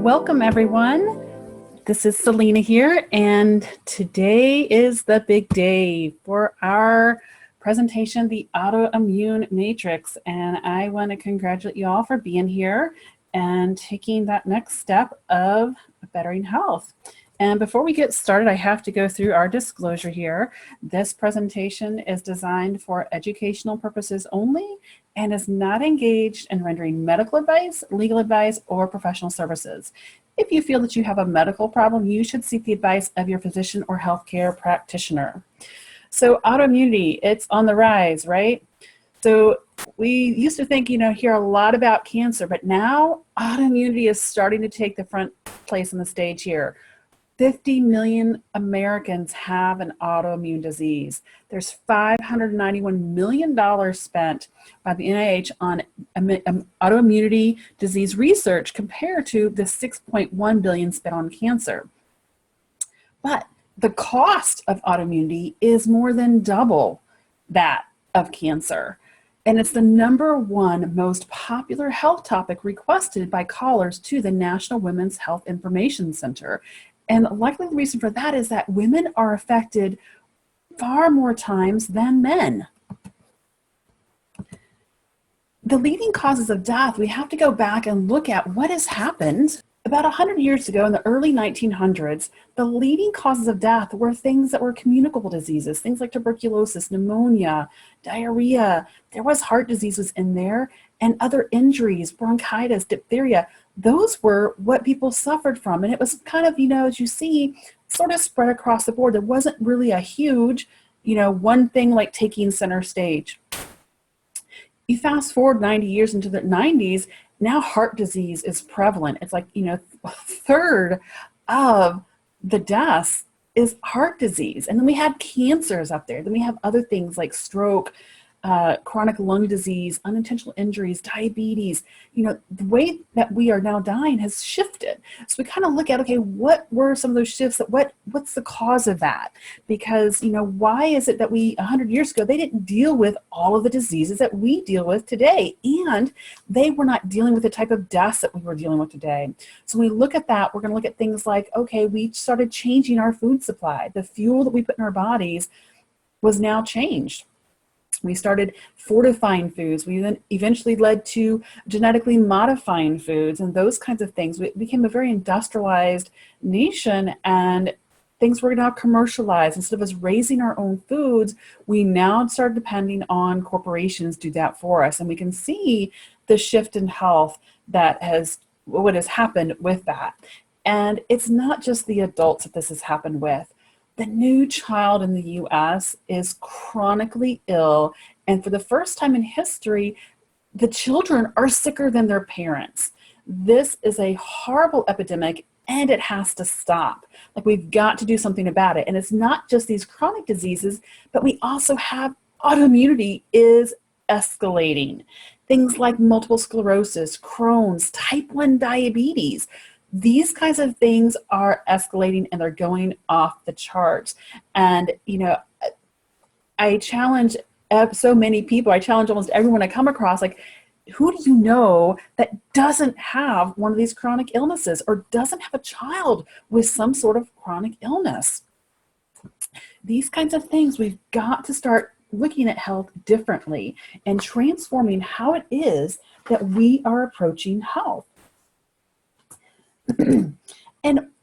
welcome everyone. This is Selena here, and today is the big day for our presentation, the Autoimmune Matrix. And I want to congratulate you all for being here and taking that next step of bettering health. And before we get started, I have to go through our disclosure here. This presentation is designed for educational purposes only and is not engaged in rendering medical advice, legal advice, or professional services. If you feel that you have a medical problem, you should seek the advice of your physician or healthcare practitioner. So autoimmunity, it's on the rise, right? So we used to think, hear a lot about cancer, but now autoimmunity is starting to take the front place on the stage here. 50 million Americans have an autoimmune disease. There's $591 million spent by the NIH on autoimmunity disease research compared to the $6.1 billion spent on cancer. But the cost of autoimmunity is more than double that of cancer. And it's the #1 most popular health topic requested by callers to the National Women's Health Information Center. And likely the reason for that is that women are affected far more times than men. The leading causes of death, we have to go back and look at what has happened. About 100 years ago, in the early 1900s, the leading causes of death were things that were communicable diseases, things like tuberculosis, pneumonia, diarrhea. There was heart diseases in there, and other injuries, bronchitis, diphtheria. Those were what people suffered from. And it was kind of, as you see, sort of spread across the board. There wasn't really a huge, one thing like taking center stage. You fast forward 90 years into the 90s, now heart disease is prevalent. It's like, a third of the deaths is heart disease. And then we have cancers up there. Then we have other things like stroke, chronic lung disease, unintentional injuries, diabetes. The way that we are now dying has shifted. So we kind of look at, okay, what were some of those shifts? What's the cause of that? Because, why is it that 100 years ago, they didn't deal with all of the diseases that we deal with today, and they were not dealing with the type of deaths that we were dealing with today. So when we look at that, we're going to look at things like, okay, we started changing our food supply. The fuel that we put in our bodies was now changed. We started fortifying foods. We then eventually led to genetically modifying foods and those kinds of things. We became a very industrialized nation, and things were now commercialized. Instead of us raising our own foods, we now start depending on corporations to do that for us. And we can see the shift in health what has happened with that. And it's not just the adults that this has happened with. The new child in the US is chronically ill, and for the first time in history, the children are sicker than their parents. This is a horrible epidemic, and it has to stop. Like, we've got to do something about it. And it's not just these chronic diseases, but we also have autoimmunity is escalating. Things like multiple sclerosis, Crohn's, type 1 diabetes. These kinds of things are escalating, and they're going off the charts. And, I challenge so many people. I challenge almost everyone I come across, like, who do you know that doesn't have one of these chronic illnesses or doesn't have a child with some sort of chronic illness? These kinds of things, we've got to start looking at health differently and transforming how it is that we are approaching health. And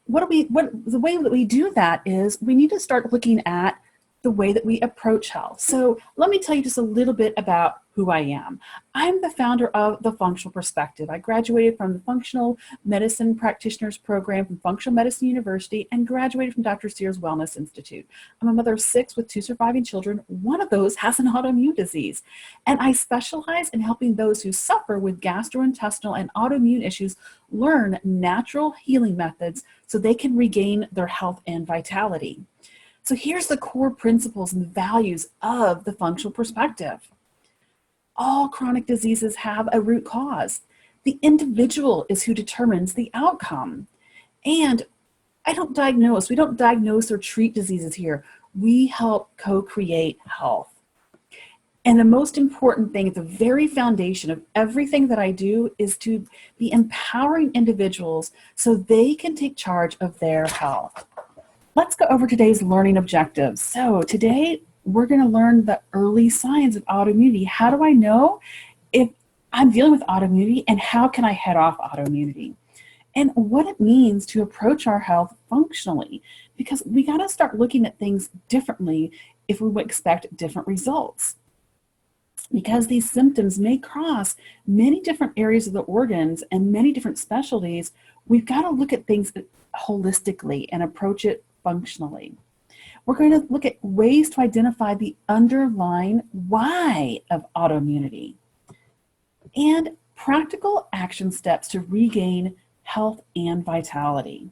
the way that we do that is we need to start looking at the way that we approach health. So let me tell you just a little bit about who I am. I'm the founder of The Functional Perspective. I graduated from the Functional Medicine Practitioners Program from Functional Medicine University and graduated from Dr. Sears Wellness Institute. I'm a mother of 6 with 2 surviving children. One of those has an autoimmune disease. And I specialize in helping those who suffer with gastrointestinal and autoimmune issues learn natural healing methods so they can regain their health and vitality. So here's the core principles and values of the functional perspective. All chronic diseases have a root cause. The individual is who determines the outcome. And we don't diagnose or treat diseases here. We help co-create health. And the most important thing at the very foundation of everything that I do is to be empowering individuals so they can take charge of their health. Let's go over today's learning objectives. So today we're going to learn the early signs of autoimmunity. How do I know if I'm dealing with autoimmunity, and how can I head off autoimmunity? And what it means to approach our health functionally, because we got to start looking at things differently if we would expect different results. Because these symptoms may cross many different areas of the organs and many different specialties, we've got to look at things holistically and approach it functionally. We're going to look at ways to identify the underlying why of autoimmunity and practical action steps to regain health and vitality.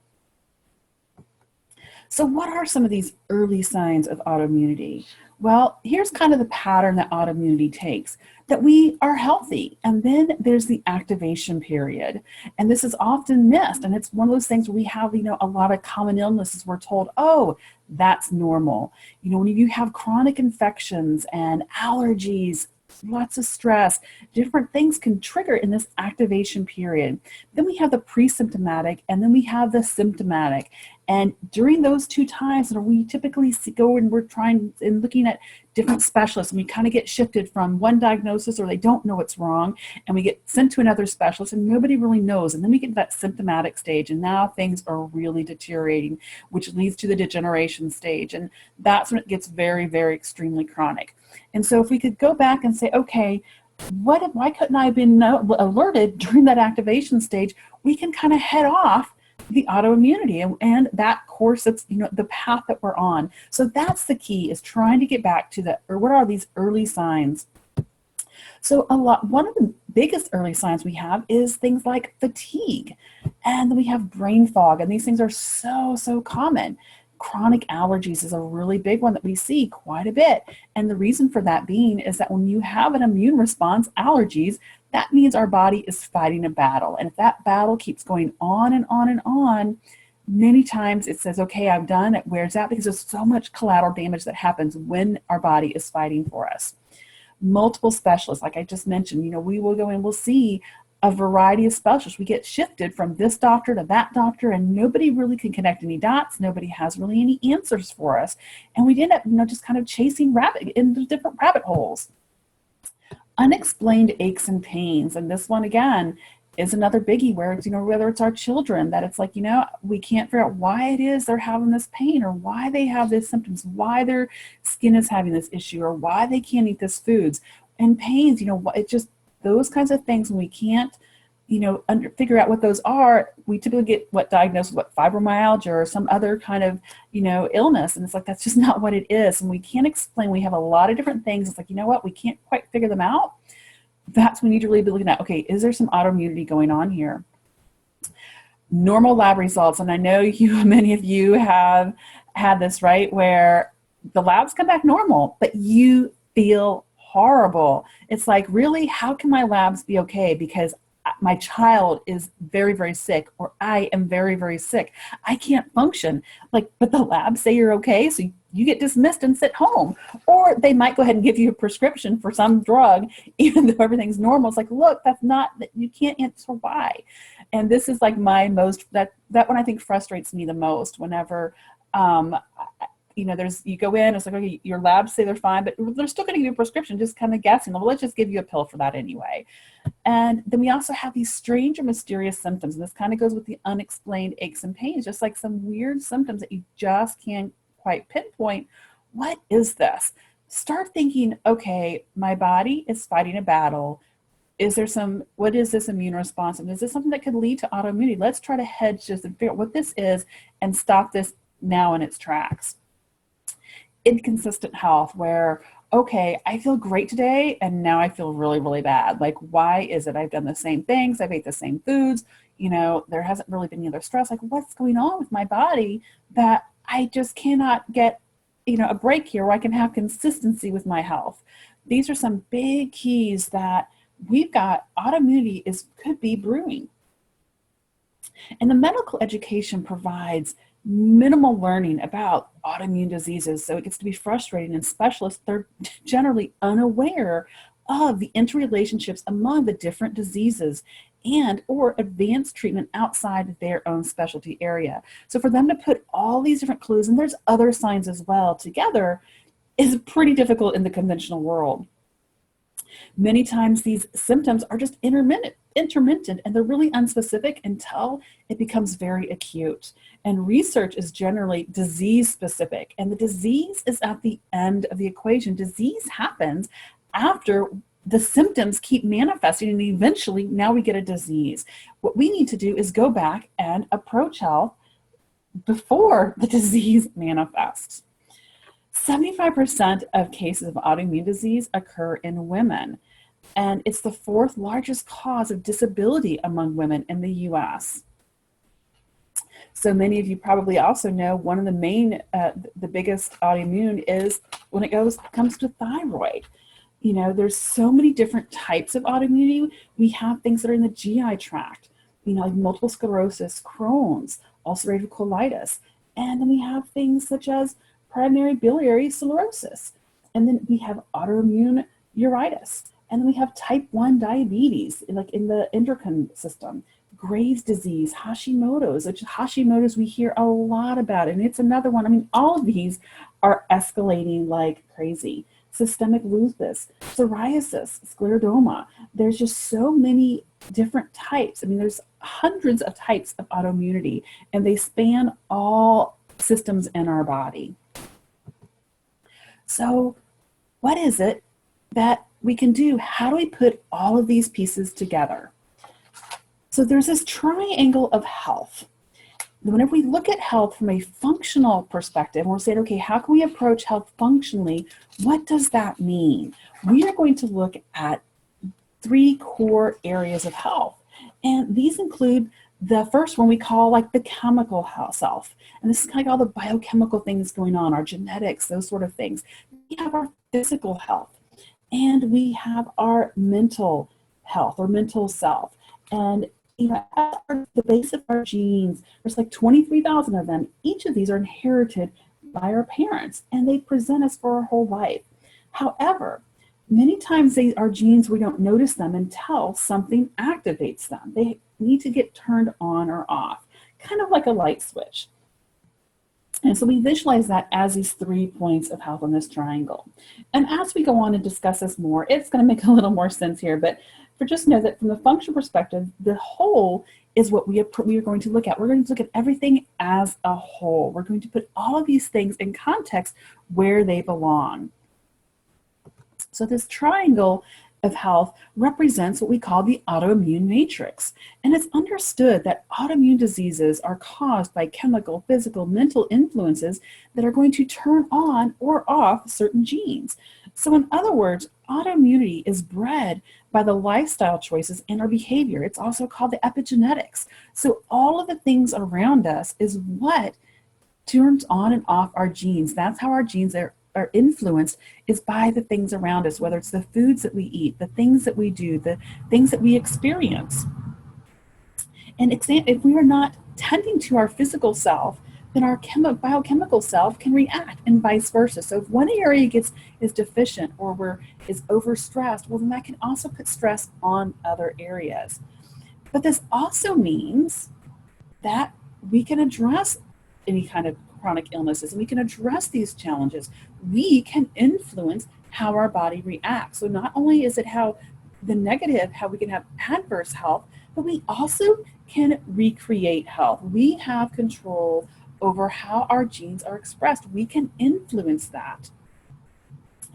So what are some of these early signs of autoimmunity? Well, here's kind of the pattern that autoimmunity takes, that we are healthy, and then there's the activation period. And this is often missed, and it's one of those things where we have, a lot of common illnesses. We're told, oh, that's normal. When you have chronic infections and allergies, lots of stress, different things can trigger in this activation period. Then we have the pre-symptomatic, and then we have the symptomatic. And during those two times, we typically go and we're trying and looking at different specialists, and we kind of get shifted from one diagnosis, or they don't know what's wrong, and we get sent to another specialist, and nobody really knows. And then we get to that symptomatic stage, and now things are really deteriorating, which leads to the degeneration stage. And that's when it gets very, very extremely chronic. And so if we could go back and say, okay, why couldn't I have been alerted during that activation stage? We can kind of head off the autoimmunity and that course that's, the path that we're on. So that's the key, is trying to get back to what are these early signs? So one of the biggest early signs we have is things like fatigue, and then we have brain fog, and these things are so common. Chronic allergies is a really big one that we see quite a bit. And the reason for that being is that when you have an immune response, allergies, that means our body is fighting a battle. And if that battle keeps going on and on and on, many times it says, okay, I'm done, it wears out, because there's so much collateral damage that happens when our body is fighting for us. Multiple specialists, like I just mentioned, we will go and we'll see a variety of specialists. We get shifted from this doctor to that doctor, and nobody really can connect any dots. Nobody has really any answers for us. And we end up, just kind of chasing into different rabbit holes. Unexplained aches and pains. And this one, again, is another biggie where it's, whether it's our children, that it's like, we can't figure out why it is they're having this pain, or why they have these symptoms, why their skin is having this issue, or why they can't eat this foods. And pains, it just, those kinds of things, when we can't, figure out what those are, we typically get diagnosed with fibromyalgia or some other kind of, illness. And it's like, that's just not what it is. And we can't explain. We have a lot of different things. It's like, we can't quite figure them out. That's when we need to really be looking at, okay, is there some autoimmunity going on here? Normal lab results. And I know many of you have had this, right? Where the labs come back normal, but you feel horrible. It's like, really, how can my labs be okay? Because my child is very, very sick, or I am very, very sick. I can't function. But the labs say you're okay, so you get dismissed and sit home. Or they might go ahead and give you a prescription for some drug, even though everything's normal. It's like, look, you can't answer why. And this is like that one I think frustrates me the most whenever, you go in, it's like, okay, your labs say they're fine, but they're still going to give you a prescription, just kind of guessing. Well, let's just give you a pill for that anyway. And then we also have these strange or mysterious symptoms. And this kind of goes with the unexplained aches and pains, just like some weird symptoms that you just can't quite pinpoint. What is this? Start thinking, okay, my body is fighting a battle. What is this immune response? And is this something that could lead to autoimmunity? Let's try to hedge this and figure out what this is and stop this now in its tracks. Inconsistent health, where, okay, I feel great today, and now I feel really, really bad. Like, why is it? I've done the same things. I've ate the same foods. There hasn't really been any other stress. Like, what's going on with my body that I just cannot get, a break here where I can have consistency with my health? These are some big keys that we've got. Autoimmunity could be brewing. And the medical education provides minimal learning about autoimmune diseases. So it gets to be frustrating, and specialists, they're generally unaware of the interrelationships among the different diseases and or advanced treatment outside their own specialty area. So for them to put all these different clues, and there's other signs as well, together is pretty difficult in the conventional world. Many times these symptoms are just intermittent, and they're really unspecific until it becomes very acute. And research is generally disease specific, and the disease is at the end of the equation. Disease happens after the symptoms keep manifesting, and eventually now we get a disease. What we need to do is go back and approach health before the disease manifests. 75% of cases of autoimmune disease occur in women, and it's the fourth largest cause of disability among women in the US. So many of you probably also know one of the main, the biggest autoimmune is when it comes to thyroid. You know, there's so many different types of autoimmunity. We have things that are in the GI tract, you know, like multiple sclerosis, Crohn's, ulcerative colitis, and then we have things such as primary biliary cirrhosis. And then we have autoimmune uritis. And then we have type 1 diabetes, like in the endocrine system, Graves' disease, Hashimoto's, which Hashimoto's we hear a lot about. And it's another one. I mean, all of these are escalating like crazy. Systemic lupus, psoriasis, scleroderma. There's just so many different types. I mean, there's hundreds of types of autoimmunity, and they span all systems in our body. So what is it that we can do? How do we put all of these pieces together? So there's this triangle of health. Whenever we look at health from a functional perspective, we're saying, okay, how can we approach health functionally? What does that mean? We are going to look at 3 core areas of health. And these include the first one we call like the chemical self. And this is kind of all the biochemical things going on, our genetics, those sort of things. We have our physical health, and we have our mental health or mental self. And you know, at the base of our genes, there's like 23,000 of them. Each of these are inherited by our parents, and they present us for our whole life. However, many times our genes, we don't notice them until something activates them. They need to get turned on or off, kind of like a light switch. And so we visualize that as these 3 points of health on this triangle. And as we go on and discuss this more, it's going to make a little more sense here, but just know that from the functional perspective, the whole is what we are going to look at. We're going to look at everything as a whole. We're going to put all of these things in context where they belong. So this triangle of health represents what we call the autoimmune matrix. And it's understood that autoimmune diseases are caused by chemical, physical, mental influences that are going to turn on or off certain genes. So in other words, autoimmunity is bred by the lifestyle choices and our behavior. It's also called the epigenetics. So all of the things around us is what turns on and off our genes. That's how our genes are influenced, is by the things around us, whether it's the foods that we eat, the things that we do, the things that we experience. And if we are not tending to our physical self, then our biochemical self can react, and vice versa. So if one area is deficient or is overstressed, well, then that can also put stress on other areas. But this also means that we can address any kind of chronic illnesses, and we can address these challenges. We can influence how our body reacts. So not only is it how we can have adverse health, but we also can recreate health. We have control over how our genes are expressed. We can influence that.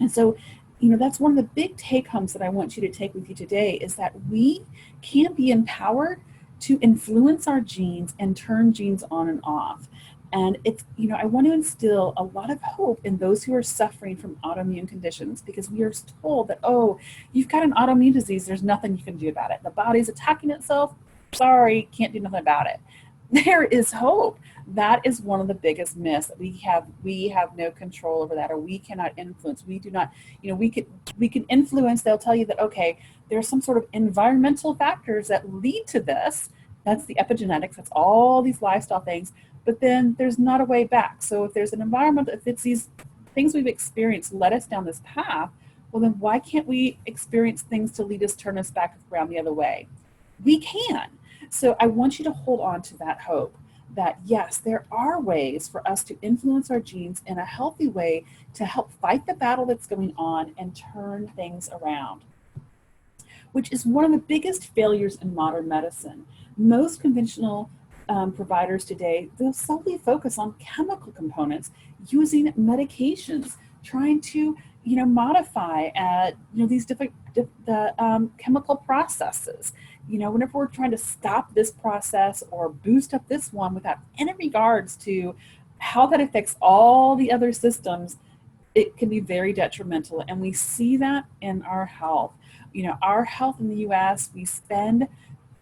And so, you know, that's one of the big take-homes that I want you to take with you today, is that we can be empowered to influence our genes and turn genes on and off. And it's, you know, I want to instill a lot of hope in those who are suffering from autoimmune conditions, because we are told that, oh, you've got an autoimmune disease, there's nothing you can do about it. The body's attacking itself, sorry, can't do nothing about it. There is hope. That is one of the biggest myths, that we have no control over that, or we cannot influence. We do not, you know, we can influence. They'll tell you that, okay, there are some sort of environmental factors that lead to this, That's the epigenetics, that's all these lifestyle things, but then there's not a way back. So if there's an environment, if it's these things we've experienced led us down this path, well then why can't we experience things to lead us, turn us back around the other way? We can. So I want you to hold on to that hope that yes, there are ways for us to influence our genes in a healthy way to help fight the battle that's going on and turn things around, which is one of the biggest failures in modern medicine. Most conventional providers today, they'll solely focus on chemical components using medications, trying to modify these different chemical processes. Whenever we're trying to stop this process or boost up this one without any regards to how that affects all the other systems, it can be very detrimental. And we see that in our health. Our health in the US, we spend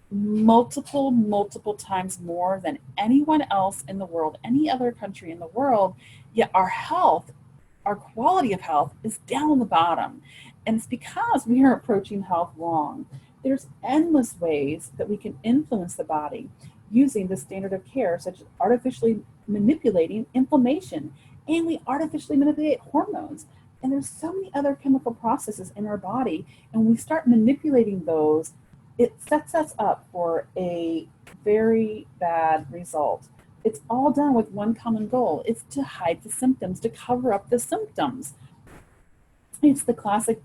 multiple times more than anyone else in the world, any other country in the world, yet our health, our quality of health is down the bottom. And it's because we are approaching health wrong. There's endless ways that we can influence the body using the standard of care, such as artificially manipulating inflammation, and we artificially manipulate hormones. And there's so many other chemical processes in our body, and when we start manipulating those, it sets us up for a very bad result. It's all done with one common goal. It's to hide the symptoms, to cover up the symptoms. It's the classic,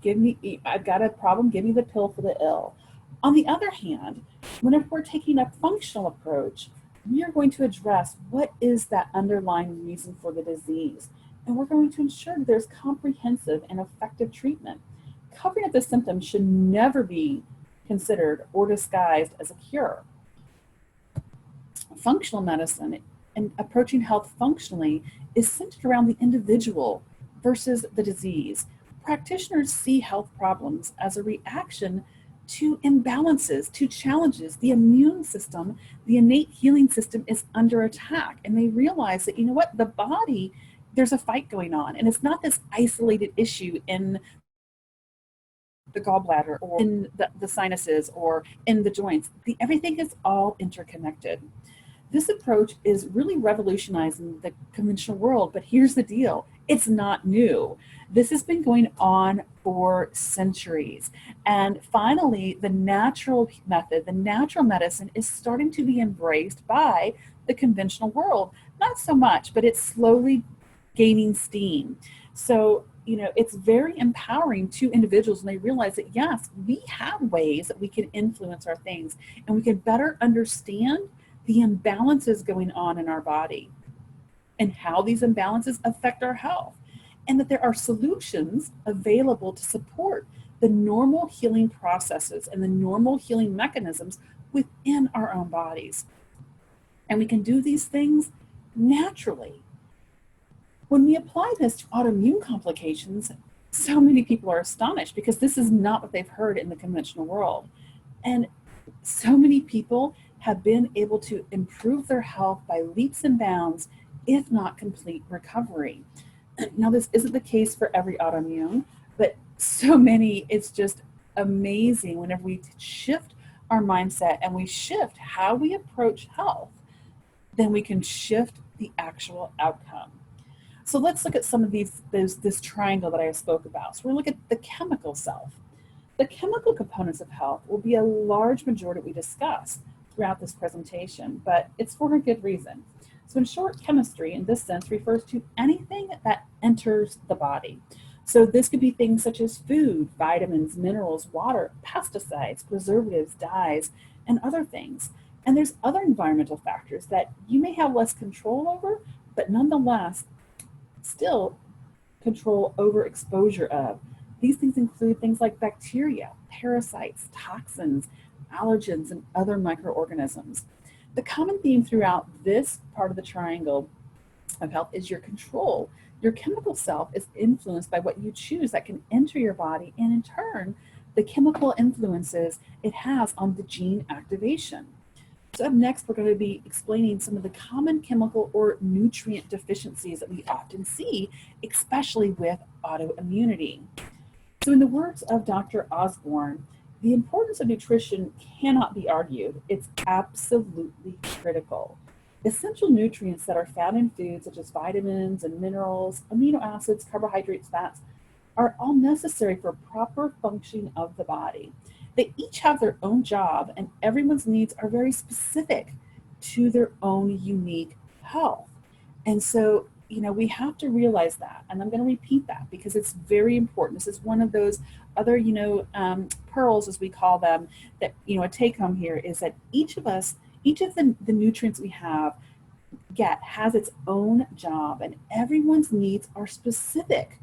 I've got a problem, give me the pill for the ill. On the other hand, whenever we're taking a functional approach, we are going to address what is that underlying reason for the disease. And we're going to ensure that there's comprehensive and effective treatment. Covering up the symptoms should never be considered or disguised as a cure. Functional medicine and approaching health functionally is centered around the individual versus the disease. Practitioners see health problems as a reaction to imbalances, to challenges. The immune system, the innate healing system is under attack. And they realize that, the body, there's a fight going on. And it's not this isolated issue in the gallbladder or in the sinuses or in the joints. Everything is all interconnected. This approach is really revolutionizing the conventional world, but here's the deal. It's not new. This has been going on for centuries. And finally, the natural method, the natural medicine is starting to be embraced by the conventional world. Not so much, but it's slowly gaining steam. So, it's very empowering to individuals when they realize that, yes, we have ways that we can influence our things and we can better understand the imbalances going on in our body and how these imbalances affect our health, and that there are solutions available to support the normal healing processes and the normal healing mechanisms within our own bodies. And we can do these things naturally. When we apply this to autoimmune complications, so many people are astonished because this is not what they've heard in the conventional world. And so many people have been able to improve their health by leaps and bounds, if not complete recovery. Now, this isn't the case for every autoimmune, but so many, it's just amazing whenever we shift our mindset and we shift how we approach health, then we can shift the actual outcome. So let's look at some of this triangle that I spoke about. So we're going to look at the chemical self. The chemical components of health will be a large majority we discuss throughout this presentation, but it's for a good reason. So in short, chemistry in this sense refers to anything that enters the body. So this could be things such as food, vitamins, minerals, water, pesticides, preservatives, dyes, and other things. And there's other environmental factors that you may have less control over, but nonetheless, still control over exposure of. These things include things like bacteria, parasites, toxins, allergens, and other microorganisms. The common theme throughout this part of the triangle of health is your control. Your chemical self is influenced by what you choose that can enter your body, and in turn, the chemical influences it has on the gene activation. So up next, we're going to be explaining some of the common chemical or nutrient deficiencies that we often see, especially with autoimmunity. So in the words of Dr. Osborne, The importance of nutrition cannot be argued. It's absolutely critical. Essential nutrients that are found in foods such as vitamins and minerals, amino acids, carbohydrates, fats, are all necessary for proper functioning of the body. They each have their own job, and everyone's needs are very specific to their own unique health. And so, we have to realize that. And I'm going to repeat that because it's very important. This is one of those other, pearls, as we call them, that, a take home here is that each of us, each of the nutrients we get has its own job, and everyone's needs are specific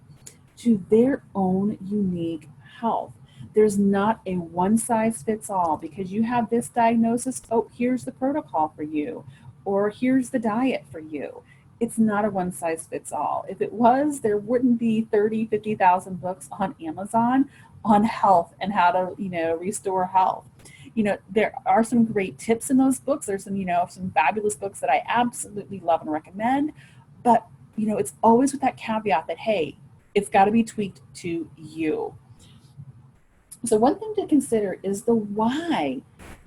to their own unique health. There's not a one size fits all because you have this diagnosis. Oh, here's the protocol for you, or here's the diet for you. It's not a one size fits all. If it was, there wouldn't be 30, 50,000 books on Amazon on health and how to, restore health. There are some great tips in those books. There's some fabulous books that I absolutely love and recommend. But, it's always with that caveat that, hey, it's got to be tweaked to you. So one thing to consider is the why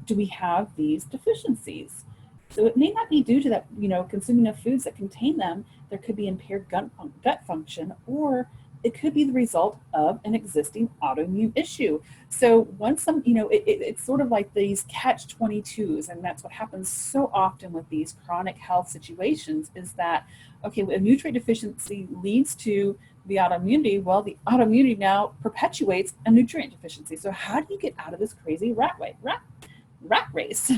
do we have these deficiencies? So it may not be due to that, consuming of foods that contain them. There could be impaired gut function, or it could be the result of an existing autoimmune issue. So once it's sort of like these catch-22s, and that's what happens so often with these chronic health situations is that, okay, a nutrient deficiency leads to the autoimmunity. Well, the autoimmunity now perpetuates a nutrient deficiency. So how do you get out of this crazy rat race?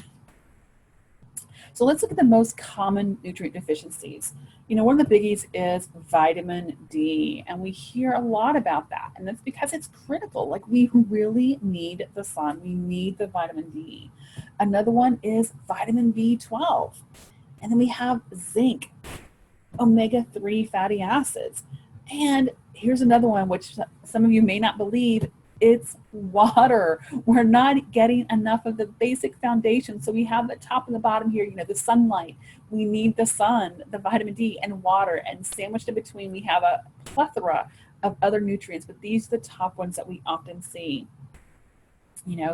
So let's look at the most common nutrient deficiencies. One of the biggies is vitamin D, and we hear a lot about that, and that's because it's critical. Like, we really need the sun. We need the vitamin D. Another one is vitamin B12, and then we have zinc, omega-3 fatty acids, and here's another one, which some of you may not believe. It's water. We're not getting enough of the basic foundation. So we have the top and the bottom here, the sunlight. We need the sun, the vitamin D, and water. And sandwiched in between, we have a plethora of other nutrients, but these are the top ones that we often see.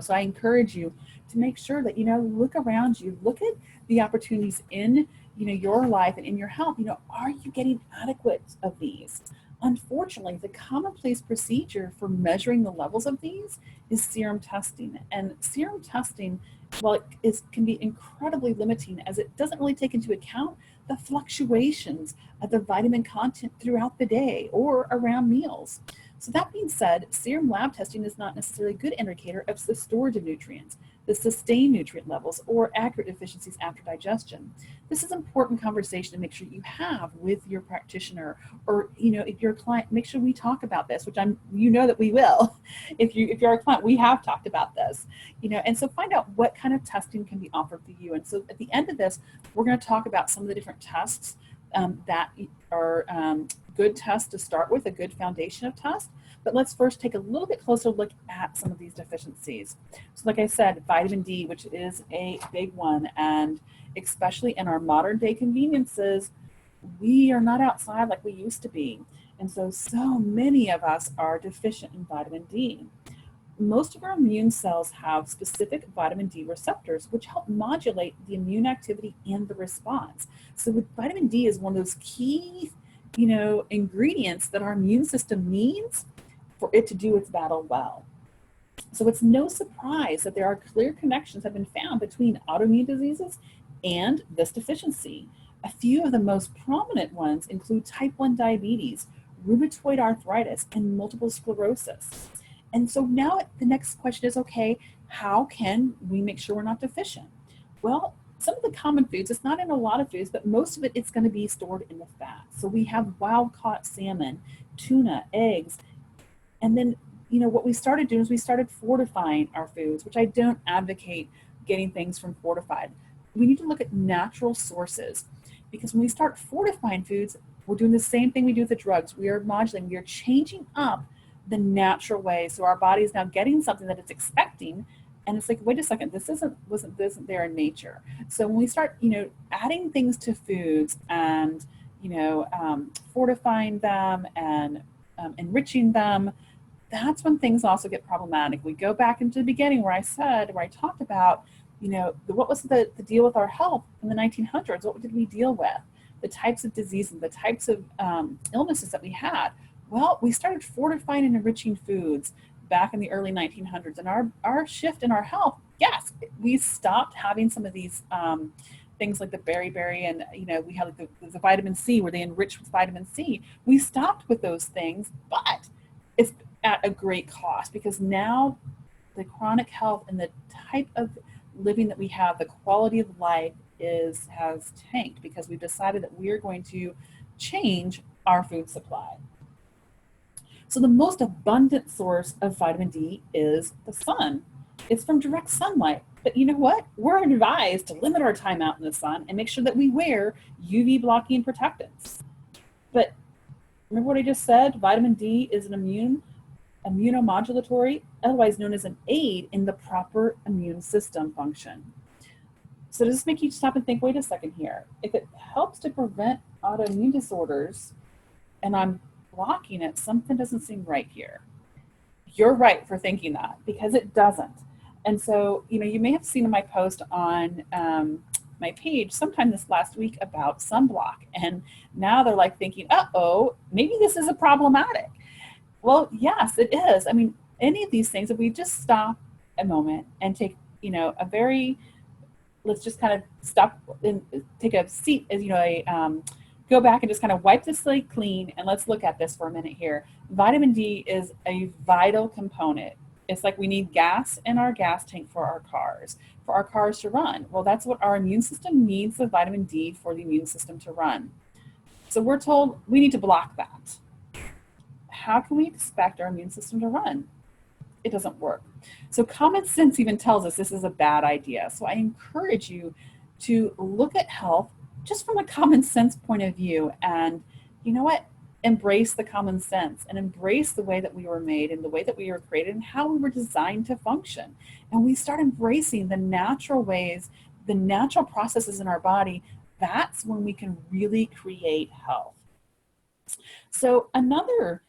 So I encourage you to make sure that, look around you, look at the opportunities in, your life and in your health. Are you getting adequate of these? Unfortunately, the commonplace procedure for measuring the levels of these is serum testing. And serum testing, well, can be incredibly limiting, as it doesn't really take into account the fluctuations of the vitamin content throughout the day or around meals. So that being said, serum lab testing is not necessarily a good indicator of the storage of nutrients, the sustained nutrient levels, or accurate deficiencies after digestion. This is an important conversation to make sure you have with your practitioner, or if you're a client, make sure we talk about this, which that we will. If you're a client, we have talked about this, and so find out what kind of testing can be offered for you. And so at the end of this, we're going to talk about some of the different tests that are good tests to start with, a good foundation of tests. But let's first take a little bit closer look at some of these deficiencies. So like I said, vitamin D, which is a big one, and especially in our modern day conveniences, we are not outside like we used to be. And so many of us are deficient in vitamin D. Most of our immune cells have specific vitamin D receptors, which help modulate the immune activity and the response. So vitamin D is one of those key, ingredients that our immune system needs for it to do its battle well. So it's no surprise that there are clear connections have been found between autoimmune diseases and this deficiency. A few of the most prominent ones include type 1 diabetes, rheumatoid arthritis, and multiple sclerosis. And so now the next question is, okay, how can we make sure we're not deficient? Well, some of the common foods, it's not in a lot of foods, but most of it's going to be stored in the fat. So we have wild-caught salmon, tuna, eggs, and then, what we started doing is we started fortifying our foods, which I don't advocate getting things from fortified. We need to look at natural sources, because when we start fortifying foods, we're doing the same thing we do with the drugs. We are modulating, we are changing up the natural way. So our body is now getting something that it's expecting, and it's like, wait a second, this isn't there in nature. So when we start, adding things to foods and, fortifying them and enriching them, that's when things also get problematic. We go back into the beginning where I talked about, what was the deal with our health in the 1900s? What did we deal with? The types of diseases, the types of illnesses that we had. Well, we started fortifying and enriching foods back in the early 1900s, and our shift in our health, yes, we stopped having some of these things like the berry, and we had the vitamin C where they enrich with vitamin C. We stopped with those things, but it's at a great cost, because now the chronic health and the type of living that we have, the quality of life has tanked, because we've decided that we're going to change our food supply. So the most abundant source of vitamin D is the sun. It's from direct sunlight. But you know what? We're advised to limit our time out in the sun and make sure that we wear UV blocking protectants. But remember what I just said? Vitamin D is an immunomodulatory, otherwise known as an aid in the proper immune system function. So does this make you stop and think, wait a second here? If it helps to prevent autoimmune disorders and I'm blocking it, something doesn't seem right here. You're right for thinking that, because it doesn't. And so, you may have seen in my post on my page sometime this last week about sunblock. And now they're like thinking, uh-oh, maybe this is a problematic. Well, yes, it is. I mean, any of these things, if we just stop a moment and take, let's just kind of stop and take a seat, as go back and just kind of wipe the slate clean, and let's look at this for a minute here. Vitamin D is a vital component. It's like we need gas in our gas tank for our cars to run. Well, that's what our immune system needs, the vitamin D for the immune system to run. So we're told we need to block that. How can we expect our immune system to run? It doesn't work. So common sense even tells us this is a bad idea. So I encourage you to look at health just from a common sense point of view, and you know what? Embrace the common sense and embrace the way that we were made and the way that we were created and how we were designed to function. And we start embracing the natural ways, the natural processes in our body. That's when we can really create health. So another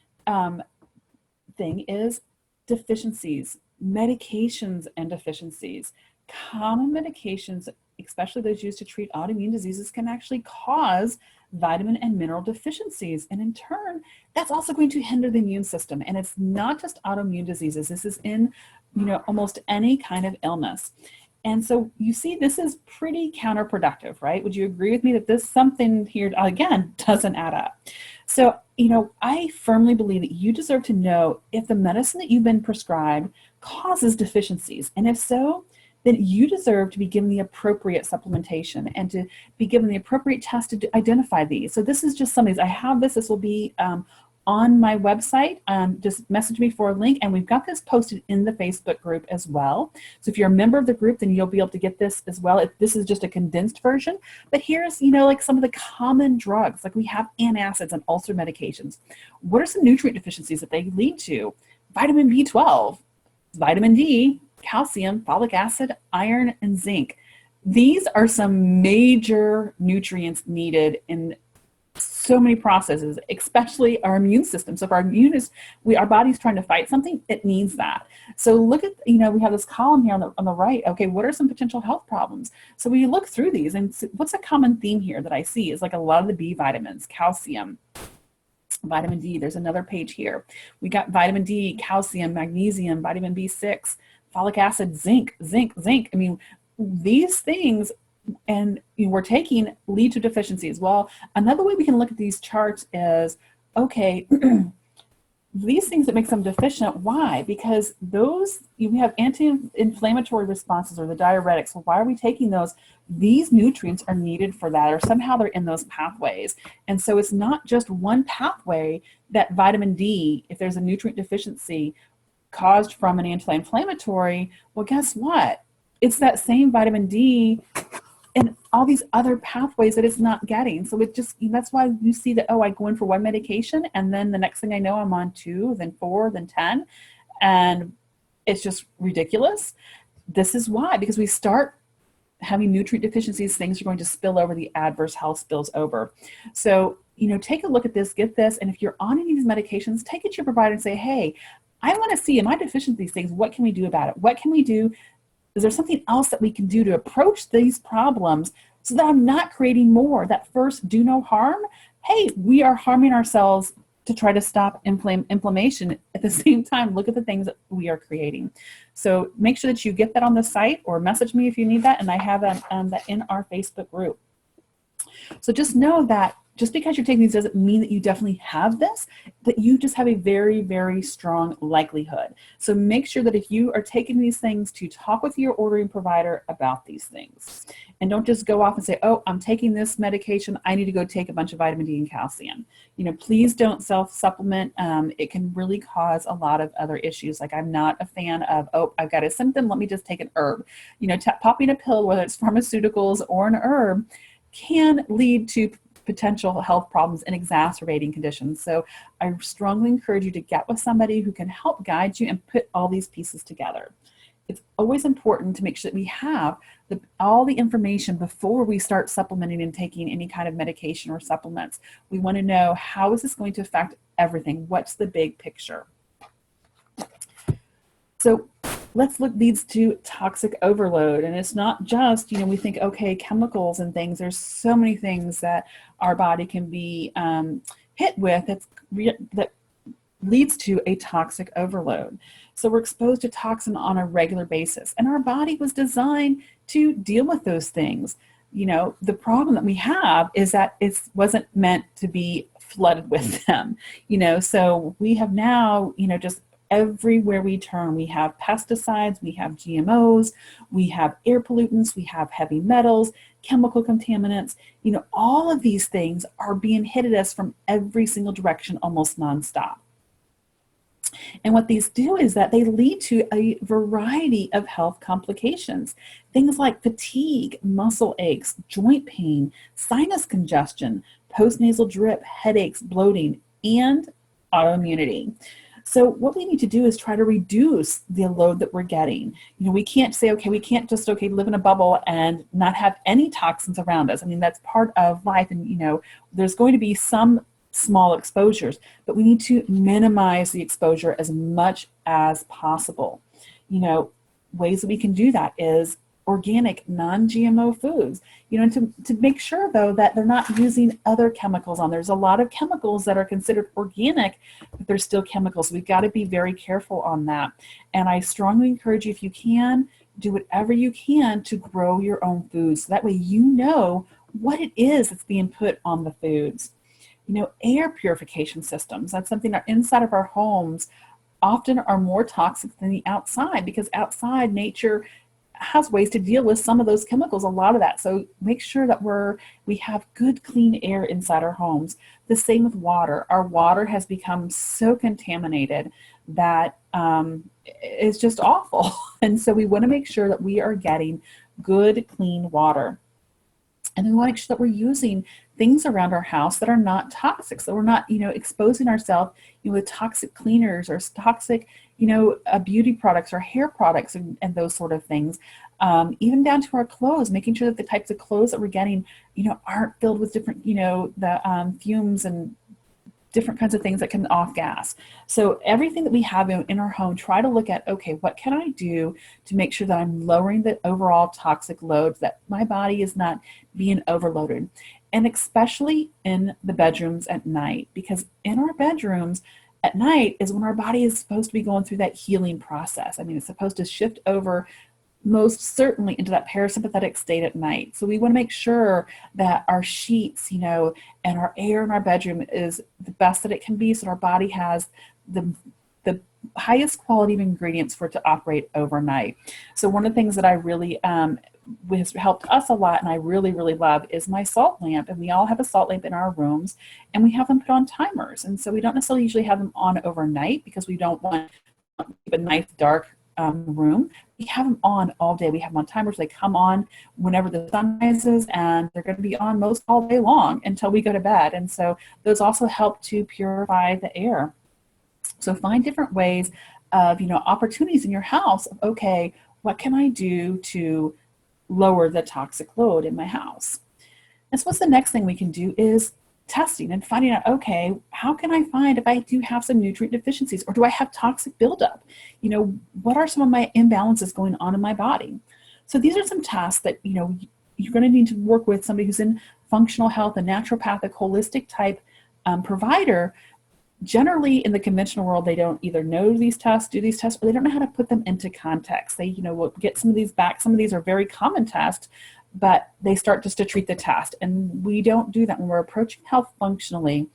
thing is deficiencies, medications and deficiencies. Common medications, especially those used to treat autoimmune diseases, can actually cause vitamin and mineral deficiencies. And in turn, that's also going to hinder the immune system. And it's not just autoimmune diseases. This is in, almost any kind of illness. And so you see, this is pretty counterproductive, right? Would you agree with me that this something here, again, doesn't add up? So, I firmly believe that you deserve to know if the medicine that you've been prescribed causes deficiencies. And if so, then you deserve to be given the appropriate supplementation and to be given the appropriate test to identify these. So this is just some of these. I have this will be on my website. Just message me for a link, and we've got this posted in the Facebook group as well. So if you're a member of the group, then you'll be able to get this as well. This is just a condensed version, but here's, like some of the common drugs, like we have antacids and ulcer medications. What are some nutrient deficiencies that they lead to? Vitamin B12, vitamin D, calcium, folic acid, iron, and zinc. These are some major nutrients needed in so many processes, especially our immune system. So if our body's trying to fight something, it needs that. So look at, we have this column here on the right. Okay, what are some potential health problems? So we look through these, and what's a common theme here that I see is like a lot of the B vitamins, calcium, vitamin D. There's another page here. We got vitamin D, calcium, magnesium, vitamin B6, folic acid, zinc. I mean, these things, and we're taking, lead to deficiencies. Well, another way we can look at these charts is, okay, these things that make them deficient, why? Because we have anti-inflammatory responses, or the diuretics. So why are we taking those? These nutrients are needed for that, or somehow they're in those pathways. And so it's not just one pathway that vitamin D, if there's a nutrient deficiency caused from an anti-inflammatory, well, guess what? It's that same vitamin D and all these other pathways that it's not getting. So that's why you see that, I go in for one medication, and then the next thing I know, I'm on 2, then 4, then 10, and it's just ridiculous. This is why, because we start having nutrient deficiencies, things are going to spill over, the adverse health spills over. So, take a look at this, get this, and if you're on any of these medications, take it to your provider and say, hey, I want to see, am I deficient in these things? What can we do about it? What can we do? Is there something else that we can do to approach these problems so that I'm not creating more? That first, do no harm. Hey, we are harming ourselves to try to stop inflammation. At the same time, look at the things that we are creating. So make sure that you get that on the site, or message me if you need that. And I have that in our Facebook group. So just know that just because you're taking these doesn't mean that you definitely have this, that you just have a very, very strong likelihood. So make sure that if you are taking these things, to talk with your ordering provider about these things. And don't just go off and say, oh, I'm taking this medication, I need to go take a bunch of vitamin D and calcium. You know, please don't self-supplement. It can really cause a lot of other issues. Like, I'm not a fan of, oh, I've got a symptom, let me just take an herb. You know, popping a pill, whether it's pharmaceuticals or an herb, can lead to potential health problems and exacerbating conditions. So I strongly encourage you to get with somebody who can help guide you and put all these pieces together. It's always important to make sure that we have all the information before we start supplementing and taking any kind of medication or supplements. We want to know, how is this going to affect everything? What's the big picture? So let's look, leads to toxic overload. And it's not just, you know, we think, okay, chemicals and things. There's so many things that our body can be hit with that leads to a toxic overload. So we're exposed to toxin on a regular basis, and our body was designed to deal with those things. You know, the problem that we have is that it wasn't meant to be flooded with them, you know. So we have now, you know, just everywhere we turn, we have pesticides, we have GMOs, we have air pollutants, we have heavy metals, chemical contaminants. You know, all of these things are being hit at us from every single direction, almost nonstop. And what these do is that they lead to a variety of health complications. Things like fatigue, muscle aches, joint pain, sinus congestion, postnasal drip, headaches, bloating, and autoimmunity. So what we need to do is try to reduce the load that we're getting. You know, we can't say, okay, we can't just, okay, live in a bubble and not have any toxins around us. I mean, that's part of life. And, you know, there's going to be some small exposures, but we need to minimize the exposure as much as possible. You know, ways that we can do that is organic, non-GMO foods, you know, to make sure though that they're not using other chemicals on. There's a lot of chemicals that are considered organic, but they're still chemicals. We've got to be very careful on that. And I strongly encourage you, if you can, do whatever you can to grow your own foods. So that way you know what it is that's being put on the foods. You know, air purification systems, that's something that inside of our homes often are more toxic than the outside, because outside nature has ways to deal with some of those chemicals, a lot of that. So make sure that we have good, clean air inside our homes. The same with water. Our water has become so contaminated that it's just awful. And so we want to make sure that we are getting good, clean water. And we want to make sure that we're using things around our house that are not toxic. So we're not, you know, exposing ourselves, you know, with toxic cleaners or toxic, you know, beauty products or hair products and those sort of things. Even down to our clothes, making sure that the types of clothes that we're getting, you know, aren't filled with different, you know, the fumes and different kinds of things that can off gas. So everything that we have in our home, try to look at, okay, what can I do to make sure that I'm lowering the overall toxic loads, that my body is not being overloaded. And especially in the bedrooms at night, because in our bedrooms at night is when our body is supposed to be going through that healing process. I mean, it's supposed to shift over most certainly into that parasympathetic state at night. So we want to make sure that our sheets, you know, and our air in our bedroom is the best that it can be, so that our body has the highest quality of ingredients for it to operate overnight. So one of the things that I really has helped us a lot, and I really, really love, is my salt lamp. And we all have a salt lamp in our rooms, and we have them put on timers. And so we don't necessarily usually have them on overnight, because we don't want to keep a nice dark room. We have them on all day. We have them on timers. They come on whenever the sun rises, and they're going to be on most all day long until we go to bed. And so those also help to purify the air. So find different ways of, you know, opportunities in your house of, okay, what can I do to lower the toxic load in my house? And so what's the next thing we can do is testing and finding out, okay, how can I find if I do have some nutrient deficiencies, or do I have toxic buildup? You know, what are some of my imbalances going on in my body? So these are some tasks that, you know, you're going to need to work with somebody who's in functional health, a naturopathic, holistic type provider. Generally in the conventional world, they don't either know these tests, do these tests, or they don't know how to put them into context. They, you know, will get some of these back. Some of these are very common tests, but they start just to treat the test. And we don't do that when we're approaching health functionally.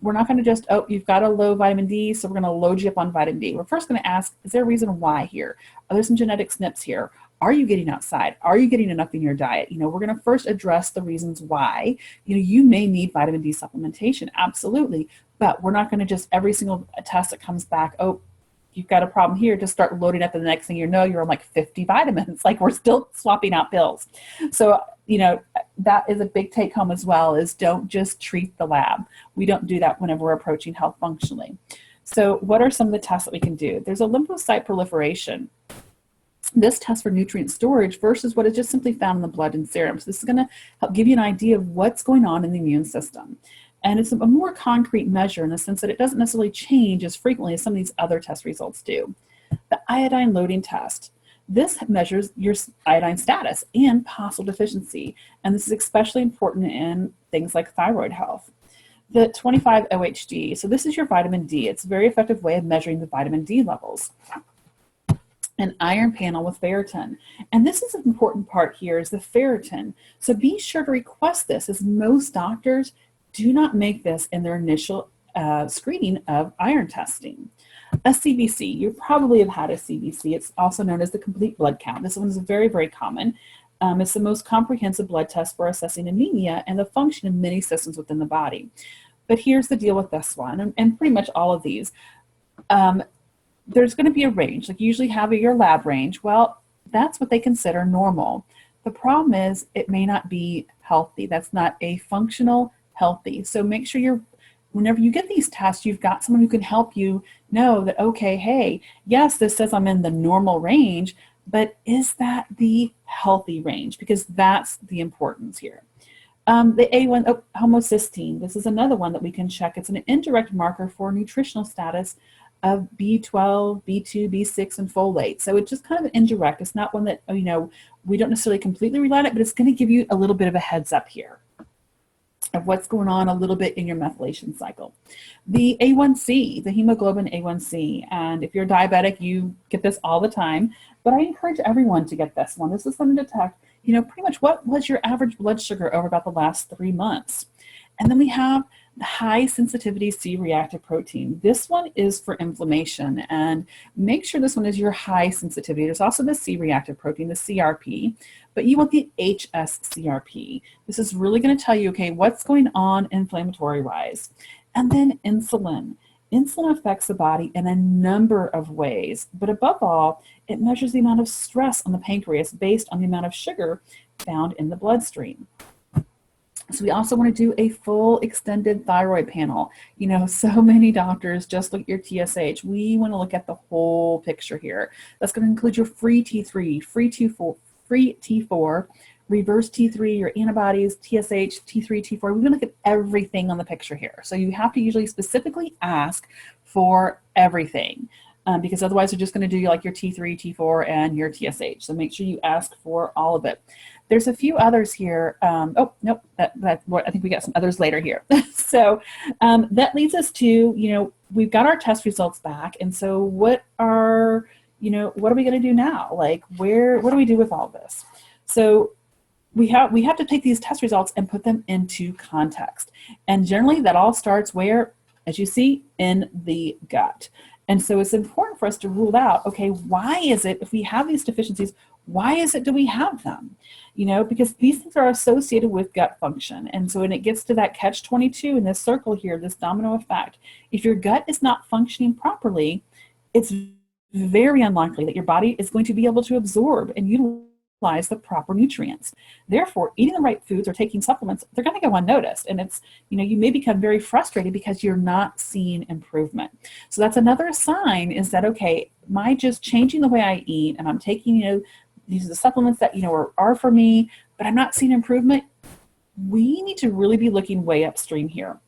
We're not going to just, oh, you've got a low vitamin D, so we're going to load you up on vitamin D. We're first going to ask, is there a reason why here? Are there some genetic SNPs here? Are you getting outside? Are you getting enough in your diet? You know, we're going to first address the reasons why. You know, you may need vitamin D supplementation, absolutely, but we're not going to just every single test that comes back, oh, you've got a problem here, just start loading up, and the next thing you know, you're on like 50 vitamins. Like, we're still swapping out pills. So, you know, that is a big take home as well, is don't just treat the lab. We don't do that whenever we're approaching health functionally. So what are some of the tests that we can do? There's a lymphocyte proliferation. This test for nutrient storage versus what is just simply found in the blood and serum. So this is going to help give you an idea of what's going on in the immune system. And it's a more concrete measure in the sense that it doesn't necessarily change as frequently as some of these other test results do. The iodine loading test. This measures your iodine status and possible deficiency. And this is especially important in things like thyroid health. The 25-OHD. So this is your vitamin D. It's a very effective way of measuring the vitamin D levels. An iron panel with ferritin. And this is an important part here, is the ferritin. So be sure to request this, as most doctors do not make this in their initial screening of iron testing. A CBC, you probably have had a CBC. It's also known as the complete blood count. This one is very, very common. It's the most comprehensive blood test for assessing anemia and the function of many systems within the body. But here's the deal with this one, and pretty much all of these. There's going to be a range, like you usually have your lab range. Well, that's what they consider normal. The problem is it may not be healthy. That's not a functional healthy. So make sure whenever you get these tests, you've got someone who can help you know that, okay, hey, yes, this says I'm in the normal range, but is that the healthy range? Because that's the importance here. The A1 homocysteine, this is another one that we can check. It's an indirect marker for nutritional status of B12, B2, B6, and folate. So it's just kind of an indirect. It's not one that, you know, we don't necessarily completely rely on it, but it's going to give you a little bit of a heads up here of what's going on a little bit in your methylation cycle. The A1C, the hemoglobin A1C, and if you're diabetic, you get this all the time, but I encourage everyone to get this one. This is something to detect, you know, pretty much what was your average blood sugar over about the last 3 months. And then we have the high sensitivity C-reactive protein. This one is for inflammation, and make sure this one is your high sensitivity. There's also the C-reactive protein, the CRP, but you want the HSCRP. This is really going to tell you, okay, what's going on inflammatory-wise. And then insulin. Insulin affects the body in a number of ways, but above all, it measures the amount of stress on the pancreas based on the amount of sugar found in the bloodstream. So we also want to do a full extended thyroid panel. You know, so many doctors just look at your TSH. We want to look at the whole picture here. That's going to include your free T3, free T4, reverse T3, your antibodies, TSH, T3, T4. We're going to look at everything on the picture here. So you have to usually specifically ask for everything. Because otherwise they're just going to do like your T3, T4, and your TSH. So make sure you ask for all of it. There's a few others here. Oh, nope, I think we got some others later here. So that leads us to, you know, we've got our test results back. And so what are we going to do now? Like, what do we do with all this? So we have to take these test results and put them into context. And generally that all starts where, as you see, in the gut. And so it's important for us to rule out, okay, why is it, if we have these deficiencies, why is it do we have them? You know, because these things are associated with gut function. And so when it gets to that catch-22 in this circle here, this domino effect, if your gut is not functioning properly, it's very unlikely that your body is going to be able to absorb and utilize the proper nutrients. Therefore, eating the right foods or taking supplements, they're going to go unnoticed. And it's, you know, you may become very frustrated because you're not seeing improvement. So that's another sign, is that, okay, my just changing the way I eat, and I'm taking, you know, these are the supplements that, you know, are for me, but I'm not seeing improvement. we need to really be looking way upstream here.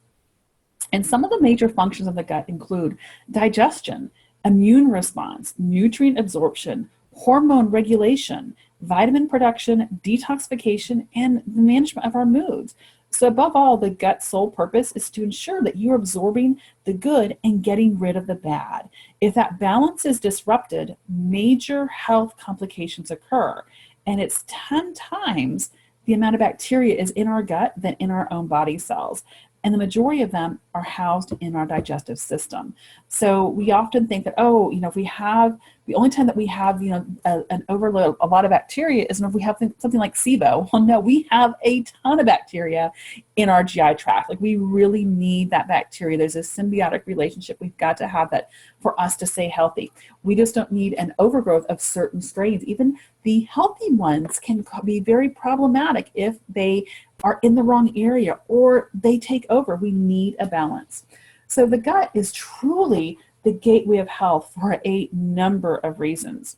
And some of the major functions of the gut include digestion, immune response, nutrient absorption, hormone regulation, vitamin production, detoxification, and the management of our moods. So above all, the gut's sole purpose is to ensure that you're absorbing the good and getting rid of the bad. If that balance is disrupted, major health complications occur. And it's 10 times the amount of bacteria is in our gut than in our own body cells. And the majority of them are housed in our digestive system. So we often think that, oh, if we have, the only time that we have, an overload, a lot of bacteria is if we have something like SIBO. Well, no, we have a ton of bacteria in our GI tract. Like, we really need that bacteria. There's a symbiotic relationship. We've got to have that for us to stay healthy. We just don't need an overgrowth of certain strains. Even the healthy ones can be very problematic if they are in the wrong area or they take over. We need a balance. So the gut is truly the gateway of health for a number of reasons.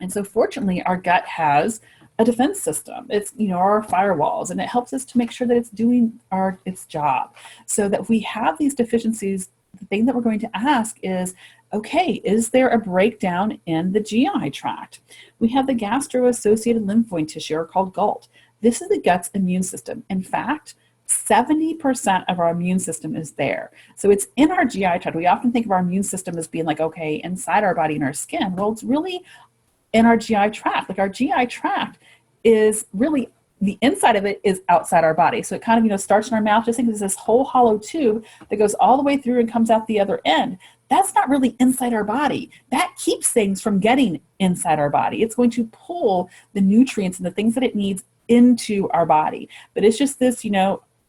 And so fortunately, our gut has a defense system. It's, our firewalls, and it helps us to make sure that it's doing its job. So that if we have these deficiencies, the thing that we're going to ask is, okay, is there a breakdown in the GI tract? We have the gastro-associated lymphoid tissue, or called GALT. This is the gut's immune system. In fact, 70% of our immune system is there. So it's in our GI tract. We often think of our immune system as being like, okay, inside our body and our skin. Well, it's really in our GI tract. Like, our GI tract is really, the inside of it is outside our body. So it kind of, starts in our mouth. Just think of this whole hollow tube that goes all the way through and comes out the other end. That's not really inside our body. That keeps things from getting inside our body. It's going to pull the nutrients and the things that it needs into our body. But it's just this,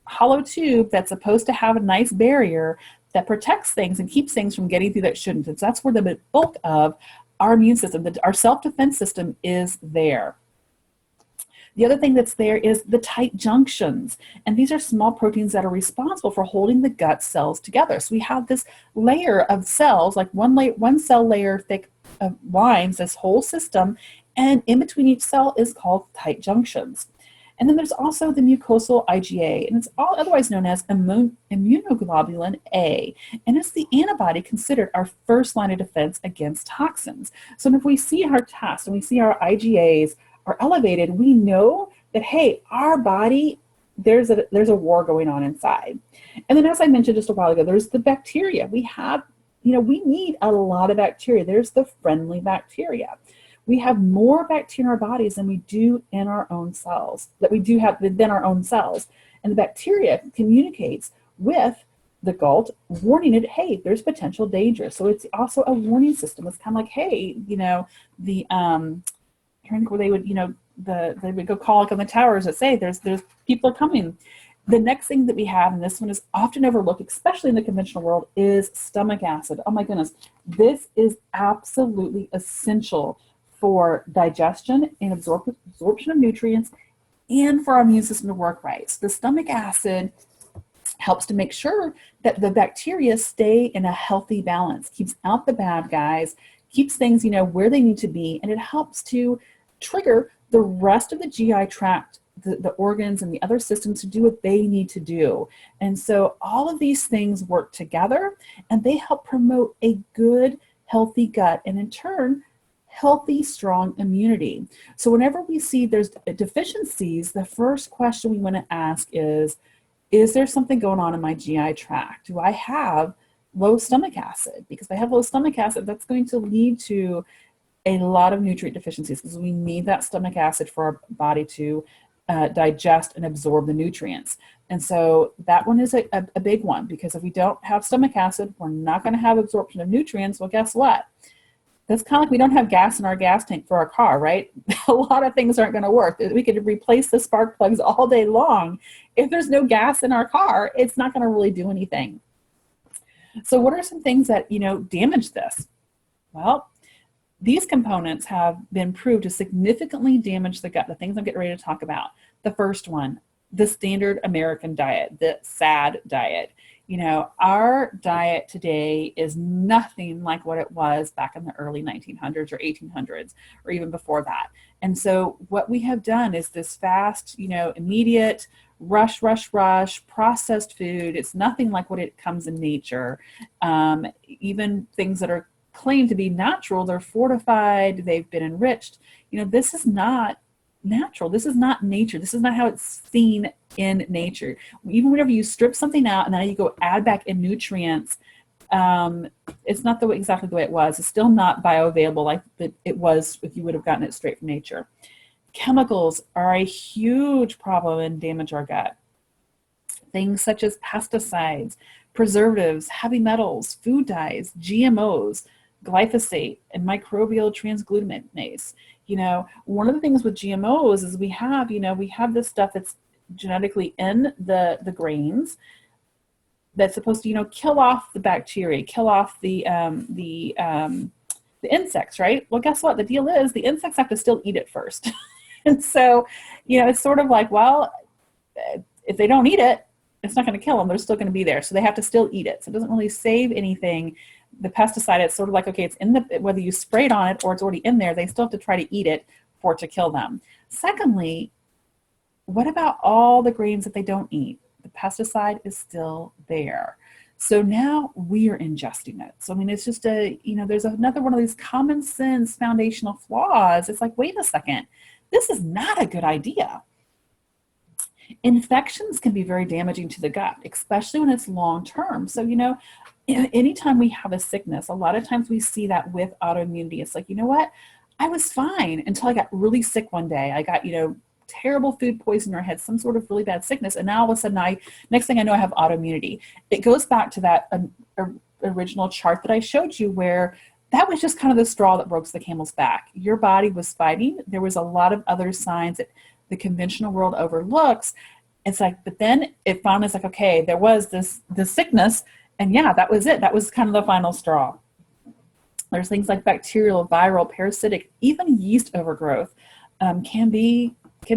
hollow tube that's supposed to have a nice barrier that protects things and keeps things from getting through that shouldn't. And so that's where the bulk of our immune system, our self-defense system, is there. The other thing that's there is the tight junctions. And these are small proteins that are responsible for holding the gut cells together. So we have this layer of cells, like one cell layer thick of lines, this whole system, and in between each cell is called tight junctions. And then there's also the mucosal IgA, and it's otherwise known as immunoglobulin A. And it's the antibody considered our first line of defense against toxins. So if we see our tests and we see our IgAs are elevated, we know that, hey, our body, there's a war going on inside. And then, as I mentioned just a while ago, there's the bacteria. We have, we need a lot of bacteria. There's the friendly bacteria. We have more bacteria in our bodies than we do in our own cells, than our own cells. And the bacteria communicates with the GALT, warning it, hey, there's potential danger. So it's also a warning system. It's kind of like, hey, where they would, they would go call like on the towers that say there's people are coming. The next thing that we have, and this one is often overlooked, especially in the conventional world, is stomach acid. Oh my goodness, this is absolutely essential for digestion and absorption of nutrients, and for our immune system to work right. So the stomach acid helps to make sure that the bacteria stay in a healthy balance, keeps out the bad guys, keeps things, where they need to be, and it helps to trigger the rest of the GI tract, the organs and the other systems to do what they need to do. And so all of these things work together, and they help promote a good, healthy gut, and in turn, healthy, strong immunity. So whenever we see there's deficiencies, the first question we want to ask is there something going on in my GI tract? Do I have low stomach acid? Because if I have low stomach acid, that's going to lead to a lot of nutrient deficiencies, because we need that stomach acid for our body to digest and absorb the nutrients. And so that one is a big one, because if we don't have stomach acid, we're not going to have absorption of nutrients. Well, guess what? That's kind of like we don't have gas in our gas tank for our car, right? A lot of things aren't going to work. We could replace the spark plugs all day long. If there's no gas in our car, it's not going to really do anything. So what are some things that, damage this? Well, these components have been proved to significantly damage the gut, the things I'm getting ready to talk about. The first one, the standard American diet, the SAD diet. You know, our diet today is nothing like what it was back in the early 1900s or 1800s, or even before that. And so what we have done is this fast, you know, immediate, rush, rush, rush, processed food. It's nothing like what it comes in nature. Even things that are claimed to be natural, they're fortified, they've been enriched. You know, this is not natural. This is not nature. This is not how it's seen in nature. Even whenever you strip something out and then you go add back in nutrients, it's not exactly the way it was. It's still not bioavailable like it was if you would have gotten it straight from nature. Chemicals are a huge problem and damage our gut. Things such as pesticides, preservatives, heavy metals, food dyes, GMOs, glyphosate, and microbial transglutamase. You know, one of the things with GMOs is we have this stuff that's genetically in the grains that's supposed to, you know, kill off the bacteria, kill off the insects, right? Well, guess what? The deal is the insects have to still eat it first. And so, you know, it's sort of like, well, if they don't eat it, it's not going to kill them. They're still going to be there. So they have to still eat it. So it doesn't really save anything. The pesticide, it's sort of like, okay, it's in whether you sprayed on it or it's already in there, they still have to try to eat it for it to kill them. Secondly, what about all the grains that they don't eat? The pesticide is still there. So now we are ingesting it. So, I mean, it's just there's another one of these common sense foundational flaws. It's like, wait a second, this is not a good idea. Infections can be very damaging to the gut, especially when it's long-term. So, you know, anytime we have a sickness, a lot of times we see that with autoimmunity. It's like, you know what? I was fine until I got really sick one day. I got, you know, terrible food poisoning or had some sort of really bad sickness. And now all of a sudden, next thing I know, I have autoimmunity. It goes back to that original chart that I showed you where that was just kind of the straw that broke the camel's back. Your body was fighting. There was a lot of other signs that the conventional world overlooks. It's like, but then it finally is like, okay, there was this sickness, and yeah, that was it. That was kind of the final straw. There's things like bacterial, viral, parasitic, even yeast overgrowth can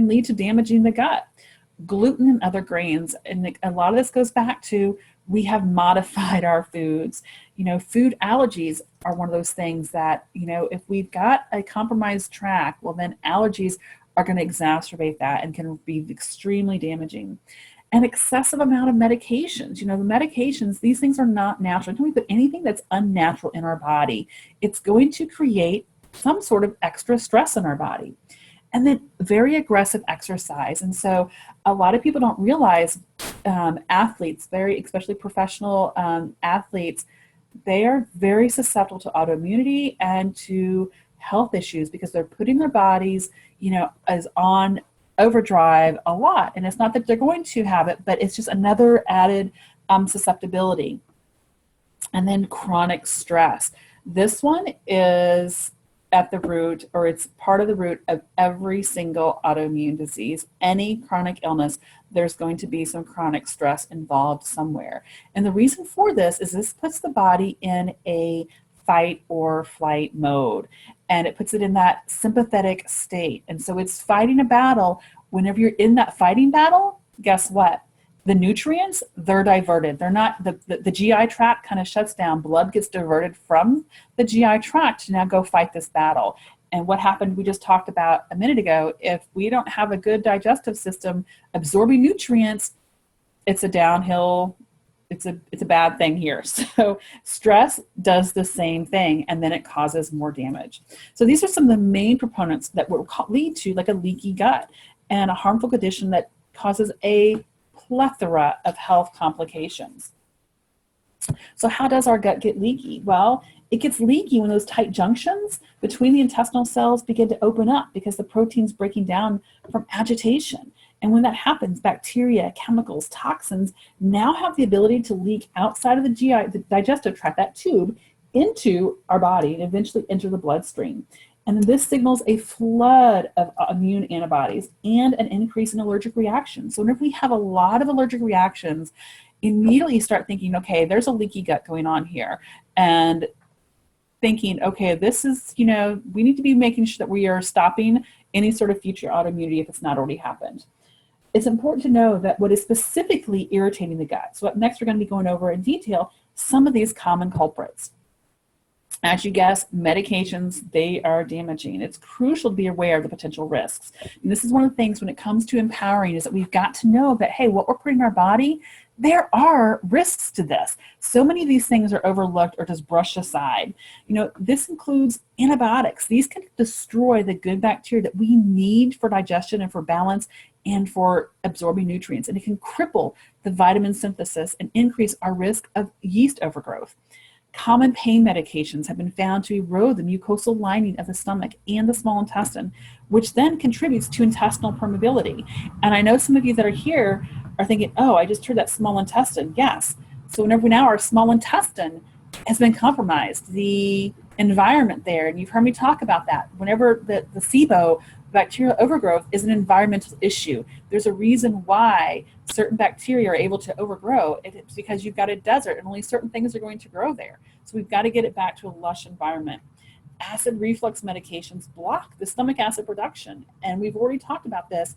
lead to damaging the gut. Gluten and other grains, and a lot of this goes back to we have modified our foods. You know, food allergies are one of those things that, you know, if we've got a compromised tract, well, then allergies are going to exacerbate that and can be extremely damaging. An excessive amount of medications. You know, the medications, these things are not natural. Anytime we put anything that's unnatural in our body, it's going to create some sort of extra stress in our body. And then very aggressive exercise. And so a lot of people don't realize athletes, especially professional athletes, they are very susceptible to autoimmunity and to health issues because they're putting their bodies, you know, as on overdrive a lot. And it's not that they're going to have it, but it's just another added susceptibility. And then chronic stress. This one is at the root, or it's part of the root of every single autoimmune disease. Any chronic illness, there's going to be some chronic stress involved somewhere. And the reason for this is this puts the body in a fight or flight mode, and it puts it in that sympathetic state. And so it's fighting a battle. Whenever you're in that fighting battle, guess what? The nutrients, they're diverted. They're not, the GI tract kind of shuts down. Blood gets diverted from the GI tract to now go fight this battle. And what happened, we just talked about a minute ago, if we don't have a good digestive system absorbing nutrients, it's a downhill, it's a bad thing here. So stress does the same thing, and then it causes more damage. So these are some of the main proponents that will lead to like a leaky gut and a harmful condition that causes a plethora of health complications. So how does our gut get leaky? Well, it gets leaky when those tight junctions between the intestinal cells begin to open up because the protein's breaking down from agitation. And when that happens, bacteria, chemicals, toxins now have the ability to leak outside of the GI, the digestive tract, that tube, into our body and eventually enter the bloodstream. And then this signals a flood of immune antibodies and an increase in allergic reactions. So whenever we have a lot of allergic reactions, immediately start thinking, okay, there's a leaky gut going on here. And thinking, okay, this is, you know, we need to be making sure that we are stopping any sort of future autoimmunity if it's not already happened. It's important to know that what is specifically irritating the gut. So up next, we're going to be going over in detail some of these common culprits. As you guess, medications, they are damaging. It's crucial to be aware of the potential risks. And this is one of the things when it comes to empowering is that we've got to know that, hey, what we're putting in our body, there are risks to this. So many of these things are overlooked or just brushed aside. You know, this includes antibiotics. These can destroy the good bacteria that we need for digestion and for balance and for absorbing nutrients. And it can cripple the vitamin synthesis and increase our risk of yeast overgrowth. Common pain medications have been found to erode the mucosal lining of the stomach and the small intestine, which then contributes to intestinal permeability. And I know some of you that are here are thinking, oh, I just heard that small intestine. Yes. So whenever now our small intestine has been compromised, the environment there, and you've heard me talk about that, whenever the SIBO, bacterial overgrowth, is an environmental issue. There's a reason why certain bacteria are able to overgrow. It's because you've got a desert and only certain things are going to grow there. So we've got to get it back to a lush environment. Acid reflux medications block the stomach acid production. And we've already talked about this.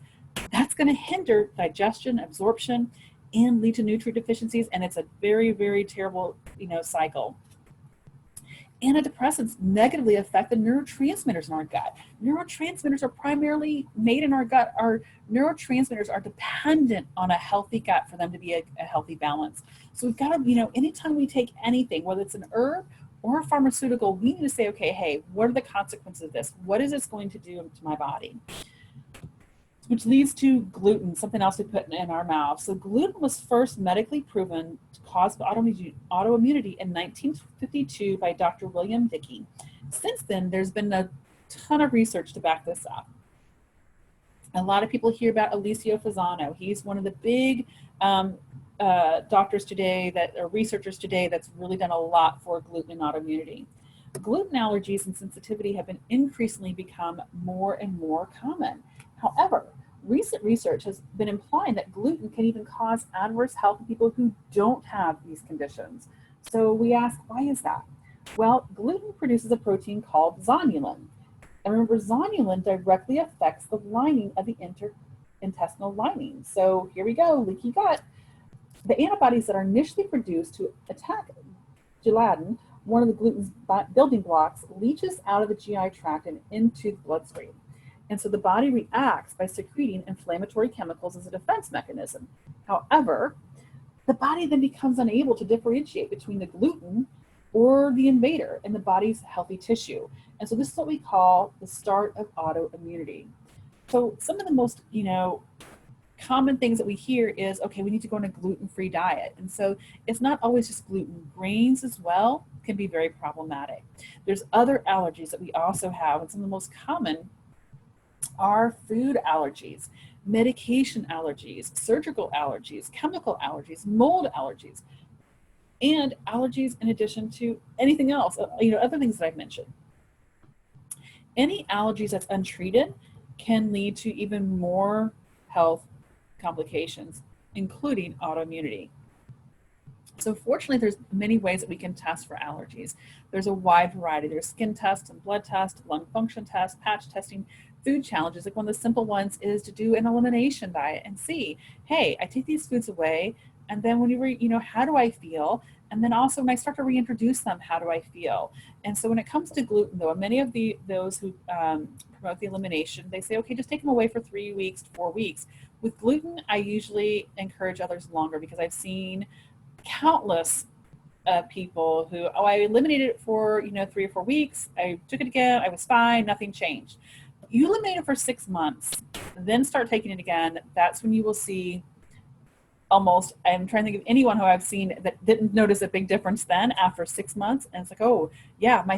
That's going to hinder digestion, absorption, and lead to nutrient deficiencies. And it's a very, very terrible, cycle. Antidepressants negatively affect the neurotransmitters in our gut. Neurotransmitters are primarily made in our gut. Our neurotransmitters are dependent on a healthy gut for them to be a healthy balance. So we've got to, anytime we take anything, whether it's an herb or a pharmaceutical, we need to say, okay, hey, what are the consequences of this? What is this going to do to my body? Which leads to gluten, something else we put in our mouth. So gluten was first medically proven to cause autoimmunity in 1952 by Dr. William Dickey. Since then, there's been a ton of research to back this up. A lot of people hear about Alessio Fasano. He's one of the big doctors today, researchers today, that's really done a lot for gluten and autoimmunity. Gluten allergies and sensitivity have been increasingly become more and more common. However, recent research has been implying that gluten can even cause adverse health in people who don't have these conditions. So we ask, why is that? Well, gluten produces a protein called zonulin. And remember, zonulin directly affects the lining of the intestinal lining. So here we go, leaky gut. The antibodies that are initially produced to attack gelatin, one of the gluten's building blocks, leaches out of the GI tract and into the bloodstream. And so the body reacts by secreting inflammatory chemicals as a defense mechanism. However, the body then becomes unable to differentiate between the gluten or the invader in the body's healthy tissue. And so this is what we call the start of autoimmunity. So some of the most, common things that we hear is, okay, we need to go on a gluten-free diet. And so it's not always just gluten. Grains as well can be very problematic. There's other allergies that we also have, and some of the most common are food allergies, medication allergies, surgical allergies, chemical allergies, mold allergies, and allergies in addition to anything else, other things that I've mentioned. Any allergies that's untreated can lead to even more health complications, including autoimmunity. So fortunately, there's many ways that we can test for allergies. There's a wide variety. There's skin tests and blood tests, lung function tests, patch testing, food challenges. Like one of the simple ones is to do an elimination diet and see, hey, I take these foods away, and then when how do I feel? And then also when I start to reintroduce them, how do I feel? And so when it comes to gluten, though, many of those who promote the elimination, they say, okay, just take them away for 3 weeks, 4 weeks. With gluten, I usually encourage others longer because I've seen countless people who, I eliminated it for 3 or 4 weeks. I took it again. I was fine. Nothing changed. You eliminate it for 6 months, then start taking it again. That's when you will see almost, I'm trying to think of anyone who I've seen that didn't notice a big difference then after 6 months. And it's like, oh yeah, my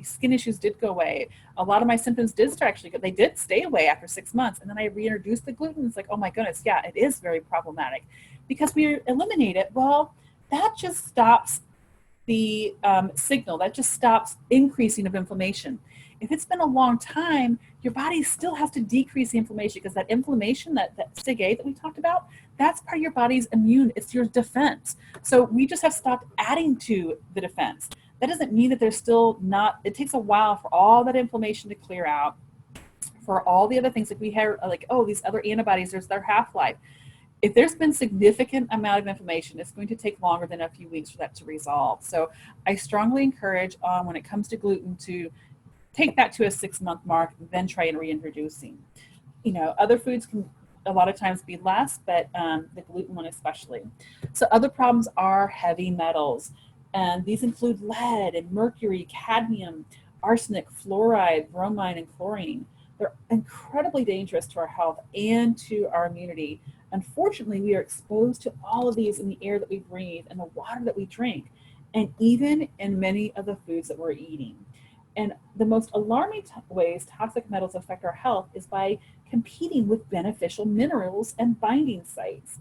skin issues did go away. A lot of my symptoms did start they did stay away after 6 months. And then I reintroduced the gluten. It's like, oh my goodness, yeah, it is very problematic because we eliminate it. Well, that just stops the signal. That just stops increasing of inflammation. If it's been a long time, your body still has to decrease the inflammation because that inflammation, that SIG-A that we talked about, that's part of your body's immune. It's your defense. So we just have stopped adding to the defense. That doesn't mean that there's still not, it takes a while for all that inflammation to clear out, For all the other things, like we hear, like, oh, these other antibodies, there's their half-life. If there's been significant amount of inflammation, it's going to take longer than a few weeks for that to resolve. So I strongly encourage when it comes to gluten to take that to a 6-month mark, then try and reintroducing. You know, other foods can a lot of times be less, but the gluten one especially. So other problems are heavy metals, and these include lead and mercury, cadmium, arsenic, fluoride, bromine, and chlorine. They're incredibly dangerous to our health and to our immunity. Unfortunately, we are exposed to all of these in the air that we breathe and the water that we drink, and even in many of the foods that we're eating. And the most alarming ways toxic metals affect our health is by competing with beneficial minerals and binding sites.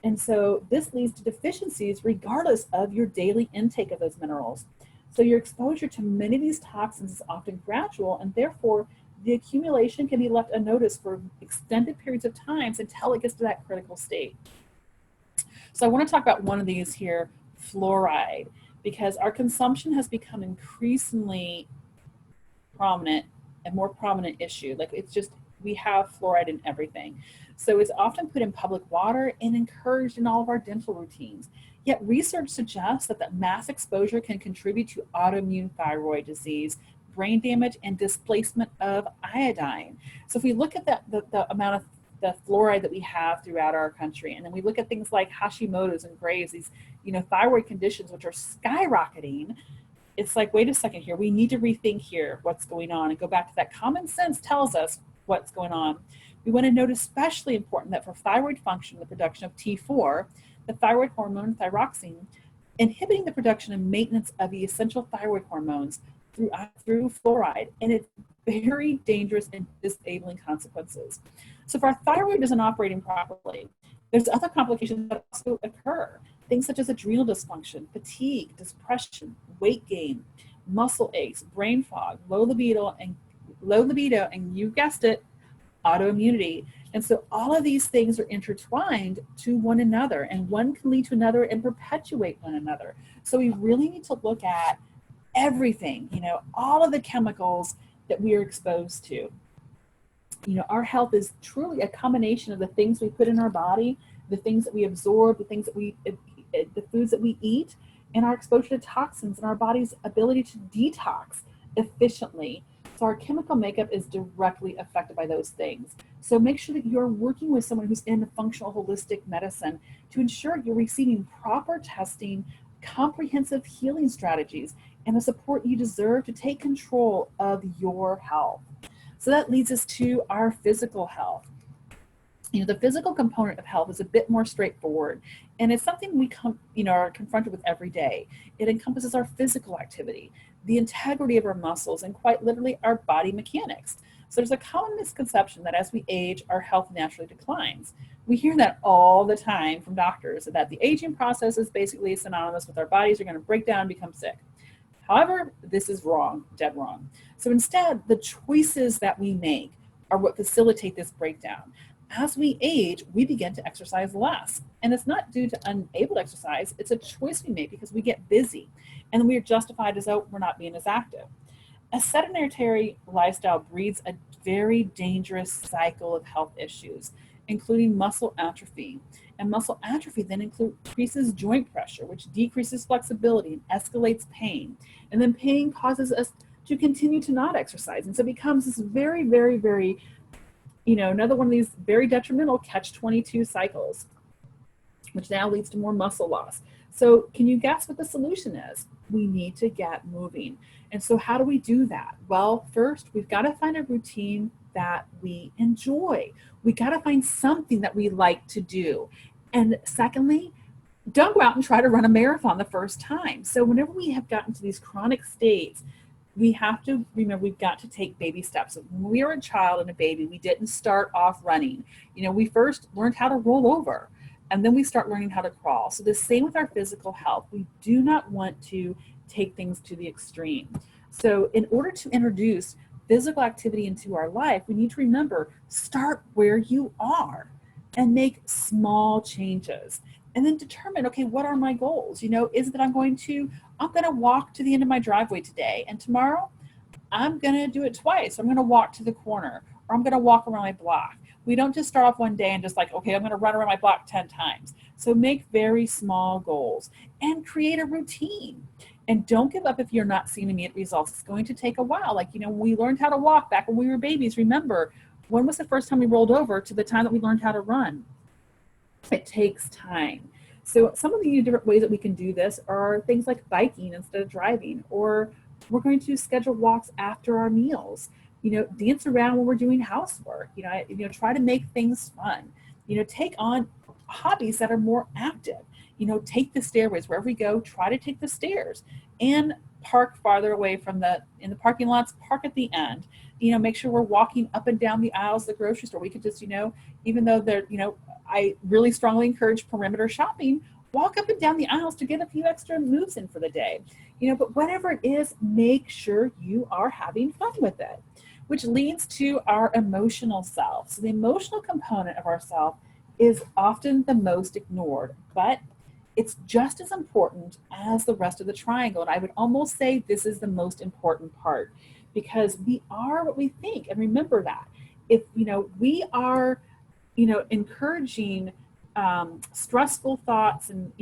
And so this leads to deficiencies regardless of your daily intake of those minerals. So your exposure to many of these toxins is often gradual, and therefore the accumulation can be left unnoticed for extended periods of times until it gets to that critical state. So I want to talk about one of these here, fluoride, because our consumption has become increasingly prominent and more prominent issue. Like, it's just, we have fluoride in everything. So it's often put in public water and encouraged in all of our dental routines. Yet research suggests that mass exposure can contribute to autoimmune thyroid disease, brain damage, and displacement of iodine. So if we look at the amount of the fluoride that we have throughout our country, and then we look at things like Hashimoto's and Graves', these, you know, thyroid conditions which are skyrocketing, it's like, wait a second here, we need to rethink here what's going on and go back to that common sense tells us what's going on. We want to note especially important that for thyroid function, the production of T4, the thyroid hormone thyroxine, inhibiting the production and maintenance of the essential thyroid hormones through fluoride, and it's very dangerous and disabling consequences. So if our thyroid isn't operating properly, there's other complications that also occur. Things such as adrenal dysfunction, fatigue, depression, weight gain, muscle aches, brain fog, low libido, and you guessed it, autoimmunity. And so all of these things are intertwined to one another, and one can lead to another and perpetuate one another. So we really need to look at everything, you know, all of the chemicals that we are exposed to. You know, our health is truly a combination of the things we put in our body, the things that we absorb, the things that the foods that we eat, and our exposure to toxins and our body's ability to detox efficiently. So our chemical makeup is directly affected by those things. So make sure that you're working with someone who's in functional holistic medicine to ensure you're receiving proper testing, comprehensive healing strategies, and the support you deserve to take control of your health. So that leads us to our physical health. You know, the physical component of health is a bit more straightforward, and it's something we are confronted with every day. It encompasses our physical activity, the integrity of our muscles, and quite literally our body mechanics. So there's a common misconception that as we age, our health naturally declines. We hear that all the time from doctors, that the aging process is basically synonymous with our bodies are going to break down and become sick. However, this is wrong, dead wrong. So instead, the choices that we make are what facilitate this breakdown. As we age, we begin to exercise less. And it's not due to unable to exercise, it's a choice we make because we get busy. And then we are justified as though we're not being as active. A sedentary lifestyle breeds a very dangerous cycle of health issues, including muscle atrophy. And muscle atrophy then increases joint pressure, which decreases flexibility and escalates pain. And then pain causes us to continue to not exercise. And so it becomes this very, very, very, another one of these very detrimental catch-22 cycles, which now leads to more muscle loss. So can you guess what the solution is? We need to get moving. And so how do we do that? Well, first, we've got to find a routine that we enjoy. We got to find something that we like to do. And secondly, don't go out and try to run a marathon the first time. So whenever we have gotten to these chronic states, we have to remember we've got to take baby steps. When we were a child and a baby, we didn't start off running. We first learned how to roll over, and then we start learning how to crawl. So the same with our physical health. We do not want to take things to the extreme. So in order to introduce physical activity into our life, we need to remember, start where you are and make small changes. And then determine, okay, what are my goals? Is it that I'm going to walk to the end of my driveway today, and tomorrow I'm going to do it twice. I'm going to walk to the corner. or I'm going to walk around my block. We don't just start off one day and just like, okay, I'm going to run around my block 10 times. So make very small goals and create a routine. And don't give up if you're not seeing immediate results. It's going to take a while. Like, you know, we learned how to walk back when we were babies. Remember, when was the first time we rolled over to the time that we learned how to run? It takes time. So some of the different ways that we can do this are things like biking instead of driving, or we're going to schedule walks after our meals. You know, dance around when we're doing housework. Try to make things fun. Take on hobbies that are more active. Take the stairways wherever we go. Try to take the stairs and park farther away from in the parking lots. Park at the end. Make sure we're walking up and down the aisles of the grocery store. We could just, even though I really strongly encourage perimeter shopping, walk up and down the aisles to get a few extra moves in for the day. But whatever it is, make sure you are having fun with it, which leads to our emotional self. So the emotional component of our self is often the most ignored, but it's just as important as the rest of the triangle. And I would almost say this is the most important part, because we are what we think. And remember that. If we are encouraging stressful thoughts and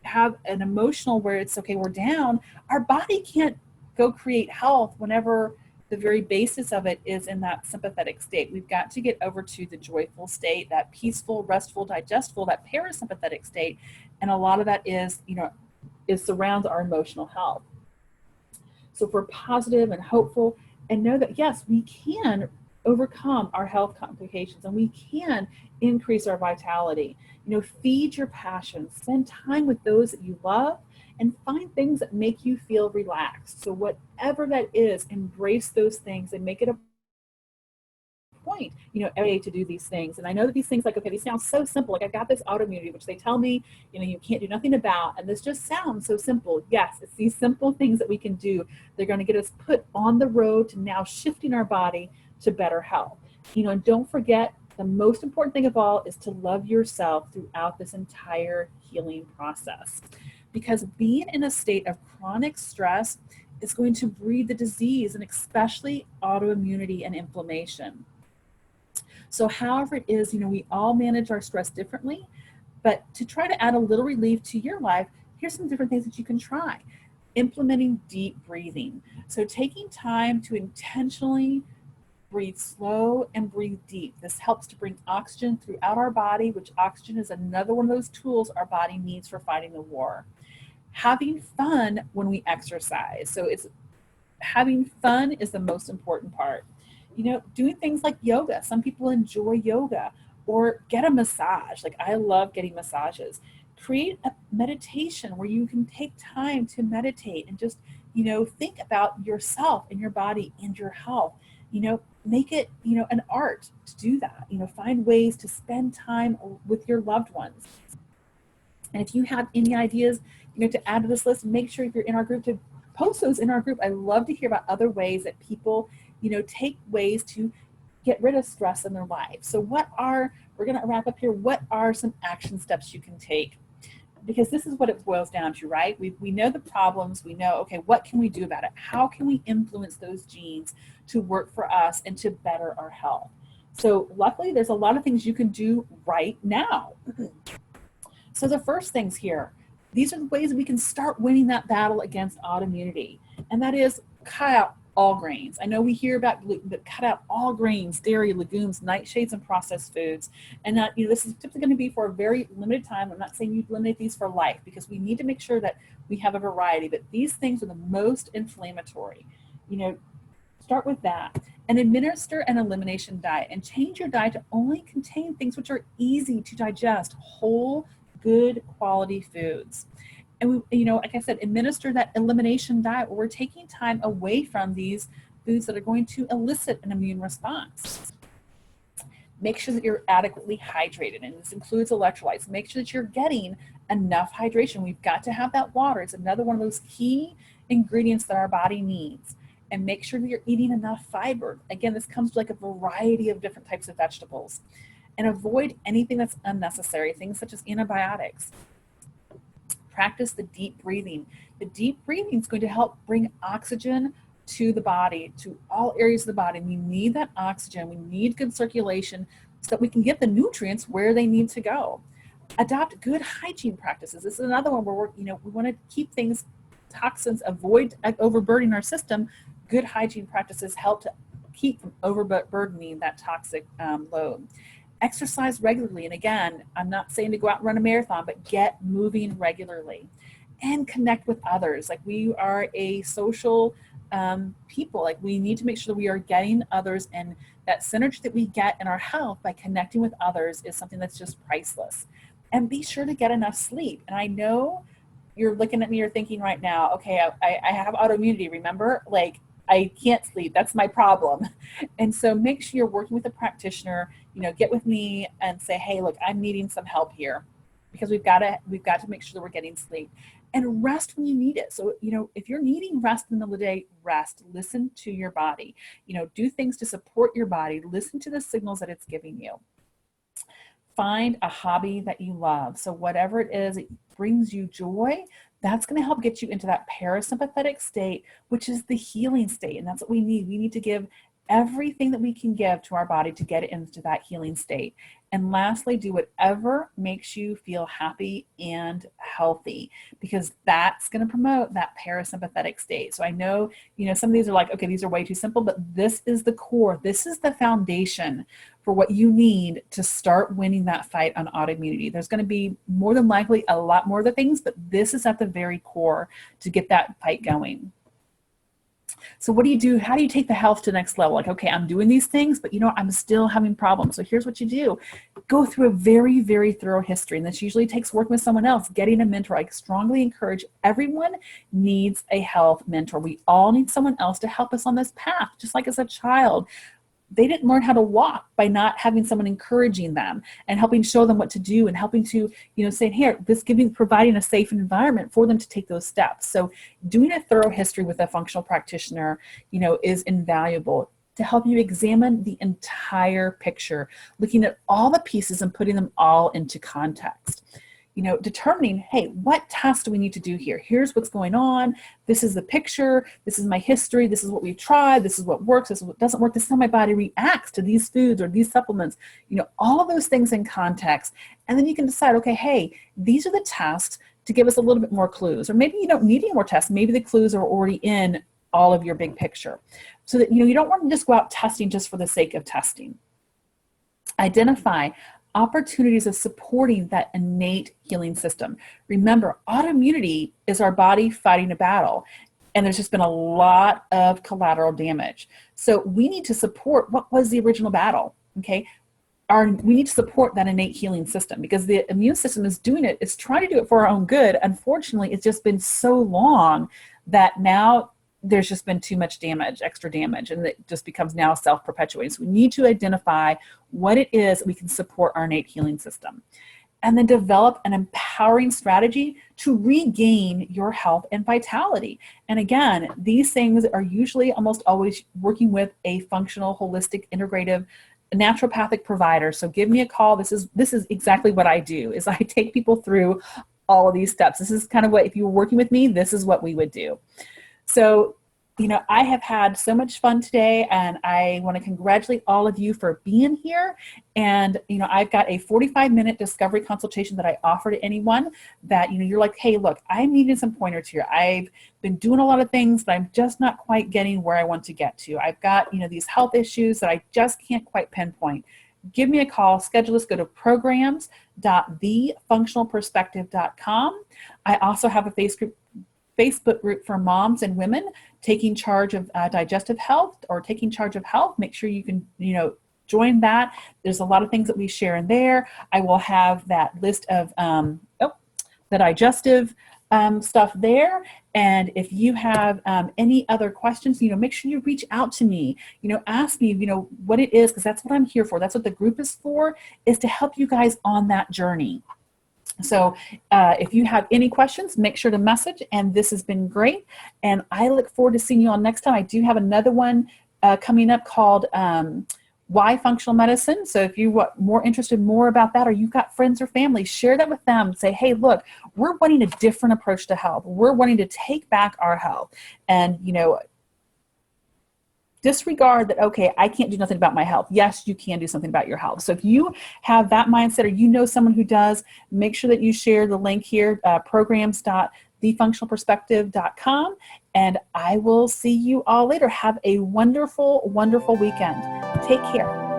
have an emotional where it's okay, we're down, our body can't go create health whenever the very basis of it is in that sympathetic state. We've got to get over to the joyful state, that peaceful, restful, digestible, that parasympathetic state. And a lot of that is surrounds our emotional health. So if we're positive and hopeful and know that, yes, we can overcome our health complications and we can increase our vitality. Feed your passion, spend time with those that you love, and find things that make you feel relaxed. So whatever that is, embrace those things and make it a point, every day to do these things. And I know that these things, like, okay, these sound so simple. Like, I've got this autoimmunity, which they tell me, you can't do nothing about. And this just sounds so simple. Yes, it's these simple things that we can do. They're going to get us put on the road to now shifting our body to better health. And don't forget, the most important thing of all is to love yourself throughout this entire healing process. Because being in a state of chronic stress is going to breed the disease, and especially autoimmunity and inflammation. So however it is, we all manage our stress differently, but to try to add a little relief to your life, here's some different things that you can try. Implementing deep breathing. So taking time to intentionally breathe slow and breathe deep. This helps to bring oxygen throughout our body, which oxygen is another one of those tools our body needs for fighting the war. Having fun when we exercise. So having fun is the most important part. Doing things like yoga. Some people enjoy yoga, or get a massage. Like, I love getting massages. Create a meditation where you can take time to meditate and just, think about yourself and your body and your health. Make it, an art to do that. Find ways to spend time with your loved ones. And if you have any ideas, to add to this list, make sure if you're in our group to post those in our group. I love to hear about other ways that people, take ways to get rid of stress in their life. So we're going to wrap up here. What are some action steps you can take? Because this is what it boils down to, right? We know the problems. We know, okay, what can we do about it? How can we influence those genes to work for us and to better our health? So luckily, there's a lot of things you can do right now. So the first things here, these are the ways we can start winning that battle against autoimmunity. And that is, cut out all grains. I know we hear about gluten, but cut out all grains, dairy, legumes, nightshades, and processed foods. And that, this is typically going to be for a very limited time. I'm not saying you eliminate these for life, because we need to make sure that we have a variety, but these things are the most inflammatory. Start with that, and administer an elimination diet, and change your diet to only contain things which are easy to digest, whole, good quality foods. And we, like I said, administer that elimination diet where we're taking time away from these foods that are going to elicit an immune response. Make sure that you're adequately hydrated, and this includes electrolytes. Make sure that you're getting enough hydration. We've got to have that water. It's another one of those key ingredients that our body needs. And make sure that you're eating enough fiber. Again, this comes like a variety of different types of vegetables. And avoid anything that's unnecessary, things such as antibiotics. Practice the deep breathing. The deep breathing is going to help bring oxygen to the body, to all areas of the body. We need that oxygen. We need good circulation so that we can get the nutrients where they need to go. Adopt good hygiene practices. This is another one where we're, we want to keep things, toxins, avoid overburdening our system. Good hygiene practices help to keep from overburdening that toxic load. Exercise regularly. And again, I'm not saying to go out and run a marathon, but get moving regularly and connect with others. Like, we are a social people. Like, we need to make sure that we are getting others, and that synergy that we get in our health by connecting with others is something that's just priceless. And be sure to get enough sleep. And I know you're looking at me, you're thinking right now, okay, I have autoimmunity, remember? Like, I can't sleep, that's my problem. And so make sure you're working with a practitioner, get with me and say, hey, look, I'm needing some help here, because we've got to make sure that we're getting sleep. And rest when you need it. So, if you're needing rest in the middle of the day, rest, listen to your body, do things to support your body, listen to the signals that it's giving you. Find a hobby that you love. So whatever it is that brings you joy, that's going to help get you into that parasympathetic state, which is the healing state. And that's what we need. We need to give everything that we can give to our body to get it into that healing state. And lastly, do whatever makes you feel happy and healthy, because that's going to promote that parasympathetic state. So I know, some of these are like, okay, these are way too simple, but this is the core. This is the foundation for what you need to start winning that fight on autoimmunity. There's going to be more than likely a lot more of the things, but this is at the very core to get that fight going. So what do you do? How do you take the health to the next level? Like, okay, I'm doing these things, but I'm still having problems. So here's what you do. Go through a very, very thorough history. And this usually takes working with someone else, getting a mentor. I strongly encourage everyone needs a health mentor. We all need someone else to help us on this path. Just like as a child, they didn't learn how to walk by not having someone encouraging them and helping show them what to do, and helping to, saying, here, providing a safe environment for them to take those steps. So doing a thorough history with a functional practitioner, is invaluable to help you examine the entire picture, looking at all the pieces and putting them all into context. Determining, hey, what tasks do we need to do here? Here's what's going on. This is the picture. This is my history. This is what we've tried. This is what works. This is what doesn't work. This is how my body reacts to these foods or these supplements. All of those things in context. And then you can decide, okay, hey, these are the tasks to give us a little bit more clues. Or maybe you don't need any more tests. Maybe the clues are already in all of your big picture. So that, you don't want to just go out testing just for the sake of testing. Identify opportunities of supporting that innate healing system. Remember, autoimmunity is our body fighting a battle, and there's just been a lot of collateral damage. So we need to support what was the original battle, okay? We need to support that innate healing system, because the immune system is doing it. It's trying to do it for our own good. Unfortunately, it's just been so long that now there's just been too much damage, extra damage, and it just becomes now self-perpetuating. So we need to identify what it is that we can support our innate healing system, and then develop an empowering strategy to regain your health and vitality. And again, these things are usually almost always working with a functional, holistic, integrative, naturopathic provider. So give me a call. This is exactly what I do, is I take people through all of these steps. This is kind of what, if you were working with me, this is what we would do. So, I have had so much fun today, and I want to congratulate all of you for being here. And, I've got a 45-minute discovery consultation that I offer to anyone that, you're like, hey, look, I'm needing some pointers here. I've been doing a lot of things, but I'm just not quite getting where I want to get to. I've got, these health issues that I just can't quite pinpoint. Give me a call, schedule us, go to programs.thefunctionalperspective.com. I also have a Facebook group for moms and women taking charge of digestive health or taking charge of health. Make sure you can, join that. There's a lot of things that we share in there. I will have that list of the digestive stuff there. And if you have any other questions, make sure you reach out to me, ask me, what it is, because that's what I'm here for. That's what the group is for, is to help you guys on that journey. So if you have any questions, make sure to message. And this has been great. And I look forward to seeing you all next time. I do have another one coming up called Why Functional Medicine. So if you are more interested more about that, or you've got friends or family, share that with them. Say, hey, look, we're wanting a different approach to health. We're wanting to take back our health. And, disregard that, okay, I can't do nothing about my health. Yes, you can do something about your health. So if you have that mindset, or you know someone who does, make sure that you share the link here, programs.thefunctionalperspective.com, and I will see you all later. Have a wonderful, wonderful weekend. Take care.